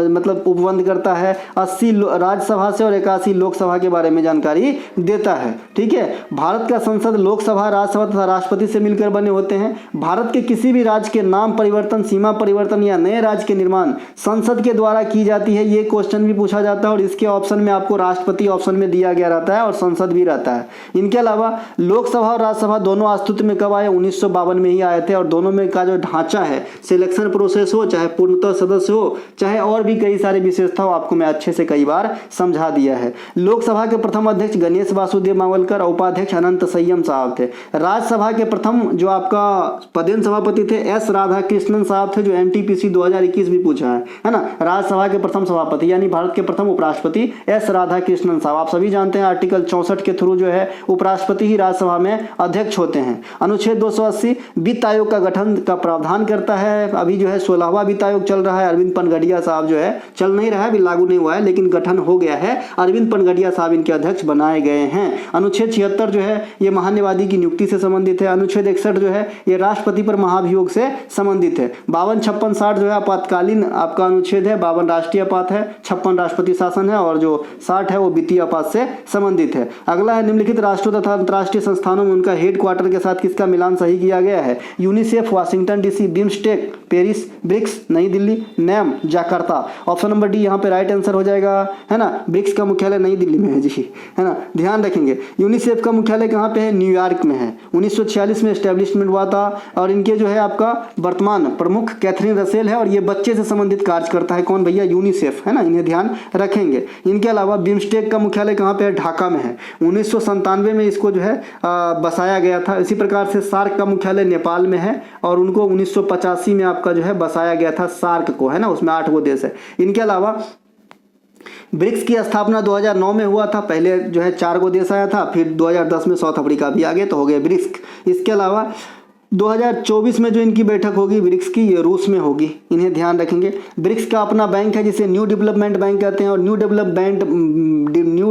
मतलब उपबंध करता है। 80 राज्यसभा से और 81 लोकसभा के बारे में जानकारी देता है। ठीक है। भारत का संसद लोकसभा, राज्यसभा तथा राष्ट्रपति से मिलकर बने होते हैं। भारत के किसी भी राज्य के नाम परिवर्तन, सीमा परिवर्तन या नए राज्य के निर्माण संसद के द्वारा की जाती है। ये क्वेश्चन भी पूछा जाता है और इसके ऑप्शन में आपको राष्ट्रपति ऑप्शन में दिया गया रहता है और संसद भी रहता है। इनके अलावा लोकसभा और राज्यसभा दोनों अस्तित्व में कब आए? 1952 में ही आए थे। और दोनों में का जो ढांचा है, सिलेक्शन प्रोसेस हो, चाहे पूर्णतः सदस्य हो, चाहे और भी कई सारी विशेषता हो, आपको मैं अच्छे से कई बार समझा दिया है। लोकसभा के प्रथम अध्यक्ष गणेश वासुदेव मावलकर और उपाध्यक्ष अनंत संयम साहब थे। राज्यसभा के प्रथम जो आपका पदेन सभापति थे एस राधाकृष्णन साहब थे, जो एनटीपीसी 2021 भी पूछा है ना। राज्यसभा के प्रथम सभापति यानी भारत के प्रथम उपराष्ट्रपति एस राधाकृष्णन साहब। आप सभी जानते हैं आर्टिकल 64 के थ्रू जो है उपराष्ट्रपति ही राज्यसभा में अध्यक्ष होते हैं। अनुच्छेद 280 वित्त आयोग का गठन का प्रावधान करता है। अभी जो है 16वां वित्त आयोग चल रहा है। अरविंद पनगडिया साहब जो है, चल नहीं रहा है, अभी लागू नहीं हुआ है, लेकिन गठन हो गया है। अरविंद पनगडिया साहब इनके अध्यक्ष बनाए गए हैं। अनुच्छेद 76 जो है ये महान्यवादी की नियुक्ति से संबंधित है। अनुच्छेद 61 जो है ये राष्ट्रपति पर महाभियोग से संबंधित है। 52, 56, 60 जो है आपातकालीन आपका अनुच्छेद है। 52 राष्ट्रीय आपात है, 56 राष्ट्रपति शासन है और जो 60 है वो वित्तीय आपात से संबंधित है। अगला है निम्नलिखित राष्ट्रों तथा अंतर्राष्ट्रीय संस्थानों में उनका हेडक्वार्टर के साथ किसका मिलान सही किया गया है। UNICEF Washington DC, BIMSTEC Paris, BRICS New Delhi, NAM Jakarta. Option number D यहाँ पे राइट आंसर हो जाएगा, है ना। ब्रिक्स का मुख्यालय नई दिल्ली में है जी, है ना, ध्यान रखेंगे। यूनिसेफ का मुख्यालय कहाँ पे है? न्यूयॉर्क में है। 1946 में एस्टेब्लिशमेंट हुआ था और इनके जो है आपका वर्तमान प्रमुख कैथरीन रसेल है और ये बच्चे से संबंधित कार्य करता है। कौन भैया? यूनिसेफ, है ना, इन्हें ध्यान रखेंगे। इनके अलावा बिम्स्टेक का मुख्यालय कहाँ पे है? ढाका में है। 1997 में इसको जो है बसाया गया था। इसी प्रकार से सार्क का मुख्यालय नेपाल में है और उनको 1985 में आपका जो है बसाया गया था सार्क को, है ना, उसमें 8 गो देश है। इनके अलावा ब्रिक्स की स्थापना 2009 में हुआ था। पहले जो है 4 गो देश आया था, फिर 2010 में साउथ अफ्रीका भी आ गए तो हो गए ब्रिक्स। इसके अलावा 2024 में जो इनकी बैठक होगी ब्रिक्स की, ये रूस में होगी, इन्हें ध्यान रखेंगे। ब्रिक्स का अपना बैंक है जिसे न्यू डेवलपमेंट बैंक कहते हैं और न्यू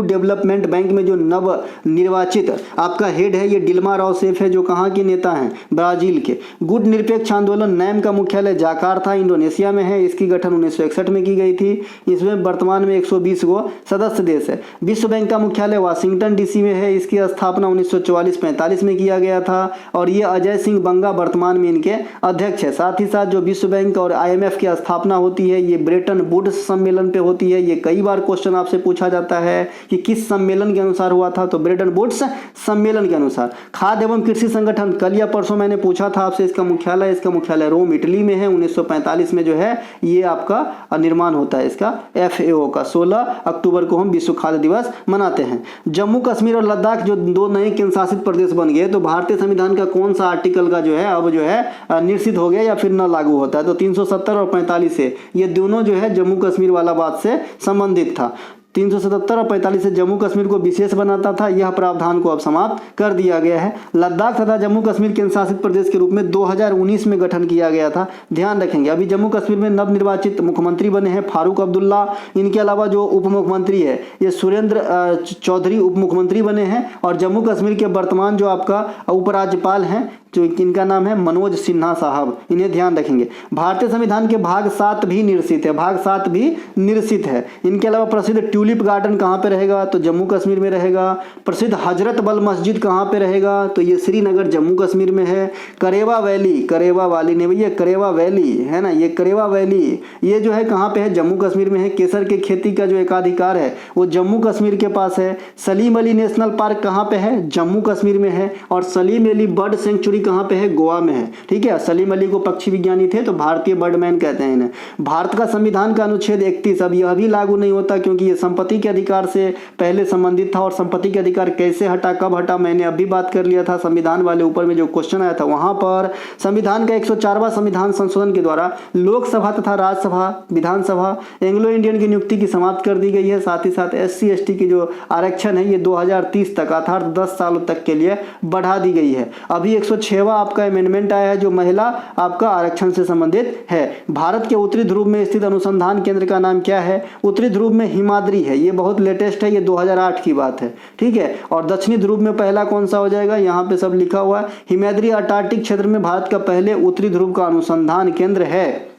डेवलपमेंट बैंक में जो नव निर्वाचित आपका हेड है ये डिल्मा राउसेफ है, जो कहाँ के नेता हैं? ब्राजील के। गुट निरपेक्ष आंदोलन नैम का मुख्यालय जाकार्ता इंडोनेशिया में है। इसकी गठन 1961 में की गई थी। इसमें वर्तमान में 120 गो सदस्य देश है। विश्व बैंक का मुख्यालय वाशिंगटन डीसी में है। इसकी स्थापना 1944-45 में किया गया था और ये अजय सिंह बंगा वर्तमान में इनके अध्यक्ष है। साथ ही साथ जो विश्व बैंक और IMF की स्थापना होती है ये ब्रेटन वुड्स सम्मेलन पे होती है। ये कई बार क्वेश्चन आपसे पूछा जाता है कि किस सम्मेलन के अनुसार हुआ था, तो ब्रेटन वुड्स सम्मेलन के अनुसार। खाद्य एवं कृषि संगठन, कल या परसों मैंने पूछा था आपसे, इसका मुख्यालय रोम इटली में है। 1945 में जो है ये आपका निर्माण होता है इसका FAO का। 16 अक्टूबर को हम विश्व खाद्य दिवस मनाते हैं। जम्मू कश्मीर और लद्दाख जो 2 नए केंद्र शासित प्रदेश बन गए, तो भारतीय संविधान का कौन सा आर्टिकल का जो है अब जो है निश्चित हो गया या फिर न लागू होता है? तो 370 और 45 से ये दोनों जो है जम्मू कश्मीर वाला बात से संबंधित था। 377 और 45 से जम्मू कश्मीर को विशेष बनाता था। यह प्रावधान को अब समाप्त कर दिया गया है। लद्दाख तथा जम्मू कश्मीर केंद्र शासित प्रदेश के रूप में 2019 में गठन किया गया था, ध्यान रखेंगे। अभी जम्मू कश्मीर में नवनिर्वाचित मुख्यमंत्री बने हैं फारूक अब्दुल्ला। इनके अलावा जो उप मुख्यमंत्री है ये सुरेंद्र चौधरी उप मुख्यमंत्री बने हैं और जम्मू कश्मीर के वर्तमान जो आपका उपराज्यपाल हैं जो इनका नाम है मनोज सिन्हा साहब, इन्हें ध्यान रखेंगे। भारतीय संविधान के भाग 7 भी निरसित है, भाग 7 भी निरसित है। इनके अलावा प्रसिद्ध ट्यूलिप गार्डन कहाँ पे रहेगा? तो जम्मू कश्मीर में रहेगा। प्रसिद्ध हजरत बल मस्जिद कहाँ पे रहेगा? तो ये श्रीनगर जम्मू कश्मीर में है। करेवा वैली नहीं भैया, करेवा वैली है ना, ये करेवा वैली ये जो है कहाँ पे है? जम्मू कश्मीर में है। केसर के खेती का जो एकाधिकार है वो जम्मू कश्मीर के पास है। सलीम अली नेशनल पार्क कहाँ पे है? जम्मू कश्मीर में है। और सलीम अली बर्ड सेंचुरी कहाँ पे है? गोवा में है। ठीक है, सलीम अली को पक्षी विज्ञानी थे तो भारतीय बर्डमैन कहते हैं इन्हें। भारत का संविधान का अनुच्छेद 31 अब यह भी लागू नहीं होता क्योंकि ये संपत्ति के अधिकार से पहले संबंधित था और संपत्ति के अधिकार कैसे हटा, कब हटा, मैंने अभी बात कर लिया था संविधान वाले ऊपर में जो क्वेश्चन आया था वहां पर। संविधान का 104वां संविधान संशोधन के द्वारा लोकसभा तथा राज्यसभा विधानसभा एंग्लो इंडियन की नियुक्ति की समाप्त कर दी गई है। साथ ही साथ SC/ST की जो आरक्षण है ये 2030 तक अर्थात 10 सालों तक के लिए बढ़ा दी गई है। अभी 106वां आपका अमेंडमेंट आया है जो महिला आपका आरक्षण से संबंधित है। भारत के उत्तरी ध्रुव में स्थित अनुसंधान केंद्र का नाम क्या है? उत्तरी ध्रुव में हिमाद्री है, ये बहुत लेटेस्ट है, ये 2008 की बात है। ठीक है, और दक्षिणी ध्रुव में पहला कौन सा हो जाएगा? यहाँ पे सब लिखा हुआ है। हिमाद्री अंटार्कटिक क्षेत्र में भारत का पहले उत्तरी ध्रुव का अनुसंधान केंद्र है।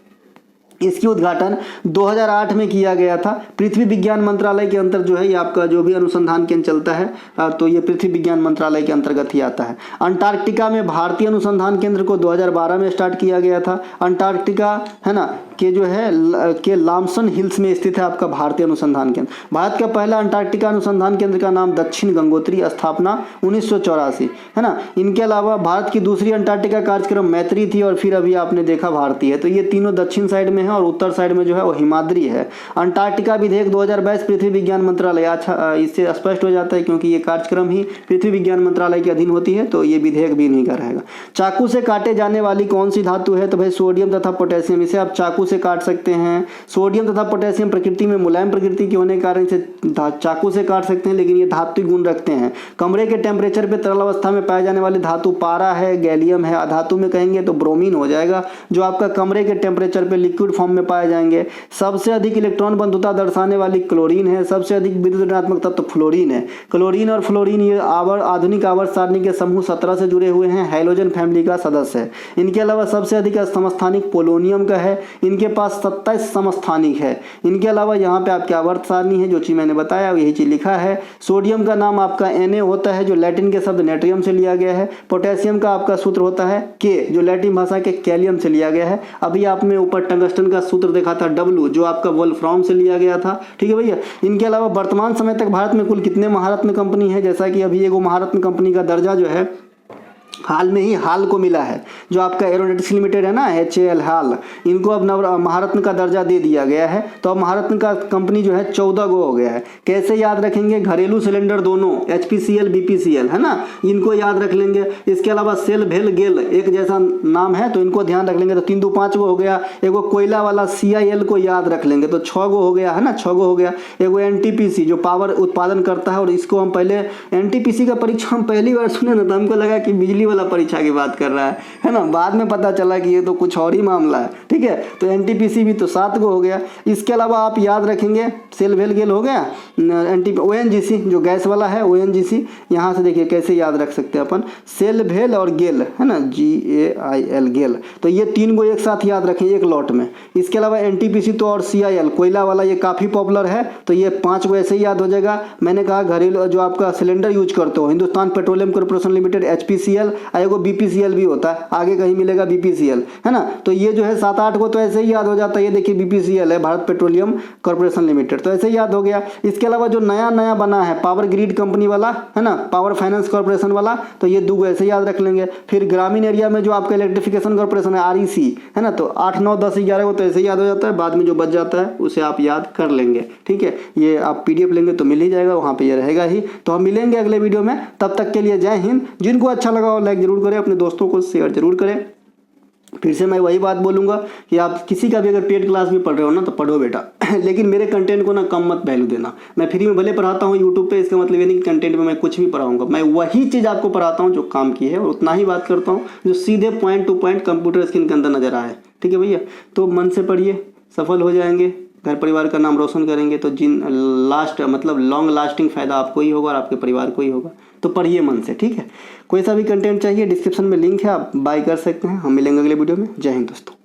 इसकी उद्घाटन 2008 में किया गया था। पृथ्वी विज्ञान मंत्रालय के अंतर जो है ये आपका जो भी अनुसंधान केंद्र चलता है तो ये पृथ्वी विज्ञान मंत्रालय के अंतर्गत ही आता है। अंटार्कटिका में भारतीय अनुसंधान केंद्र को 2012 में स्टार्ट किया गया था। अंटार्कटिका है ना के जो है के लामसन हिल्स में स्थित है आपका भारतीय अनुसंधान केंद्र। भारत का पहला अंटार्कटिका अनुसंधान केंद्र का नाम दक्षिण गंगोत्री, स्थापना 1984, है ना। इनके अलावा भारत की दूसरी अंटार्कटिका कार्यक्रम मैत्री थी और फिर अभी आपने देखा भारतीय है। तो ये तीनों दक्षिण साइड में है और उत्तर साइड में जो है वो हिमाद्री है। अंटार्कटिका विधेयक 2022 पृथ्वी विज्ञान मंत्रालय, अच्छा इससे स्पष्ट हो जाता है क्योंकि ये कार्यक्रम ही पृथ्वी विज्ञान मंत्रालय के अधीन होती है तो ये विधेयक भी नहीं का रहेगा। चाकू से काटे जाने वाली कौन सी धातु है? तो भाई सोडियम तथा पोटेशियम, इसे आप चाकू से काट सकते हैं। सोडियम तथा पोटेशियम प्रकृति में मुलायम प्रकृति के होने के कारण इसे चाकू से काट सकते हैं, लेकिन ये धात्विक गुण रखते हैं। कमरे के टेम्परेचर पे तरल अवस्था में पाए जाने वाली धातु पारा है, गैलियम है। अधातु में कहेंगे तो ब्रोमीन हो जाएगा, जो आपका कमरे के टेम्परेचर पे लिक्विड फॉर्म में पाए जाएंगे। सबसे अधिक इलेक्ट्रॉन बंधुता दर्शाने वाली क्लोरीन है। सबसे अधिक विद्युत ऋणात्मक तत्व फ्लोरीन है। क्लोरीन और फ्लोरीन ये आधुनिक आवर्त सारणी के समूह 17 से जुड़े हुए हैं, हैलोजन फैमिली का सदस्य है। इनके अलावा सबसे अधिक समस्थानिक पोलोनियम का है। इनके इनके पास 27 समस्थानिक है। इनके अलावा यहाँ पे आपके आवर्त सारणी है, जो चीज़ मैंने बताया यही चीज़ लिखा है। सोडियम का नाम आपका Na होता है, जो लैटिन के शब्द नेट्रियम से लिया गया है। पोटेशियम का आपका सूत्र होता है K, जो लैटिन भाषा के कैलियम से लिया गया है। अभी आपने ऊपर टंगस्टन का सूत्र देखा था W, जो आपका वोल्फ्राम से लिया गया था। ठीक है भैया। इनके अलावा वर्तमान समय तक भारत में कुल कितने महारत्न कंपनी है, जैसा कि अभी एगो महारत्न कंपनी का दर्जा जो है हाल में ही हाल को मिला है। जो आपका एरोनॉटिक्स लिमिटेड है ना, HAL हाल, इनको अब महारत्न का दर्जा दे दिया गया है। तो अब महारत्न का कंपनी जो है 14 गो हो गया है। कैसे याद रखेंगे, घरेलू सिलेंडर दोनों HPCL BPCL है ना, इनको याद रख लेंगे। इसके अलावा सेल भेल गेल एक जैसा नाम है, तो इनको ध्यान रख लेंगे। तो 3 2 5 गो हो गया। एगो कोयला वाला CIL को याद रख लेंगे, तो 6 गो हो गया है ना, 6 गो हो गया। एगो NTPC जो पावर उत्पादन करता है, और इसको हम पहले NTPC का परीक्षा हम पहली बार सुने ना, तो हमको लगा कि बिजली वाला परीक्षा की बात कर रहा है ना। बाद में पता चला कि ये तो कुछ और ही मामला है। ठीक है, तो NTPC भी तो 7 गो हो गया। इसके अलावा आप याद रखेंगे सेल भेल गेल हो गया, ONGC जो गैस वाला है, ONGC यहाँ से देखिए कैसे याद रख सकते हैं अपन, सेल भेल और गेल है ना, GAIL गेल। तो ये 3 गो एक साथ याद रखें एक लॉट में। इसके अलावा NTPC तो और CIL कोयला वाला ये काफ़ी पॉपुलर है, तो ये 5 गो ऐसे ही याद हो जाएगा। मैंने कहा घरेलू जो आपका सिलेंडर यूज करते हो, Hindustan petroleum corporation limited HPCL, एगो BPCL भी होता है, आगे कहीं मिलेगा BPCL है ना। तो ये जो है 7-8 को तो ऐसे ही याद हो जाता है। ये देखिए BPCL है, भारत पेट्रोलियम कॉर्पोरेशन लिमिटेड, तो ऐसे ही याद हो गया। इसके अलावा जो नया नया बना है पावर ग्रिड कंपनी वाला है ना, पावर फाइनेंस कॉर्पोरेशन वाला, तो ये 2 गो ऐसे याद रख लेंगे। फिर ग्रामीण एरिया में जो आपका इलेक्ट्रिफिकेशन कॉर्पोरेशन है REC है ना, तो 8 9 10 11 को तो ऐसे ही याद हो जाता है। बाद में जो बच जाता है उसे आप याद कर लेंगे। ठीक है, ये आप PDF लेंगे तो मिल ही जाएगा, वहाँ पे ये रहेगा ही। तो हम मिलेंगे अगले वीडियो में, तब तक के लिए जय हिंद। जिनको अच्छा लगा हो लाइक जरूर करें, अपने दोस्तों को शेयर जरूर करें। फिर से मैं वही बात बोलूँगा कि आप किसी का भी अगर पेड क्लास भी पढ़ रहे हो ना, तो पढ़ो बेटा, लेकिन मेरे कंटेंट को ना कम मत वैल्यू देना। मैं फ्री में भले पढ़ाता हूँ यूट्यूब पे, इसका मतलब ये नहीं कि कंटेंट में मैं कुछ भी पढ़ाऊँगा। मैं वही चीज़ आपको पढ़ाता हूँ जो काम की है, और उतना ही बात करता हूँ जो सीधे point two point computer screen के अंदर नजर आए। ठीक है भैया, तो मन से पढ़िए, सफल हो जाएंगे, घर परिवार का नाम रोशन करेंगे। तो मतलब लॉन्ग लास्टिंग फ़ायदा आपको ही होगा और आपके परिवार को ही होगा। तो पढ़िए मन से। ठीक है, कोई सा भी कंटेंट चाहिए डिस्क्रिप्शन में लिंक है, आप बाय कर सकते हैं। हम मिलेंगे अगले वीडियो में। जय हिंद दोस्तों।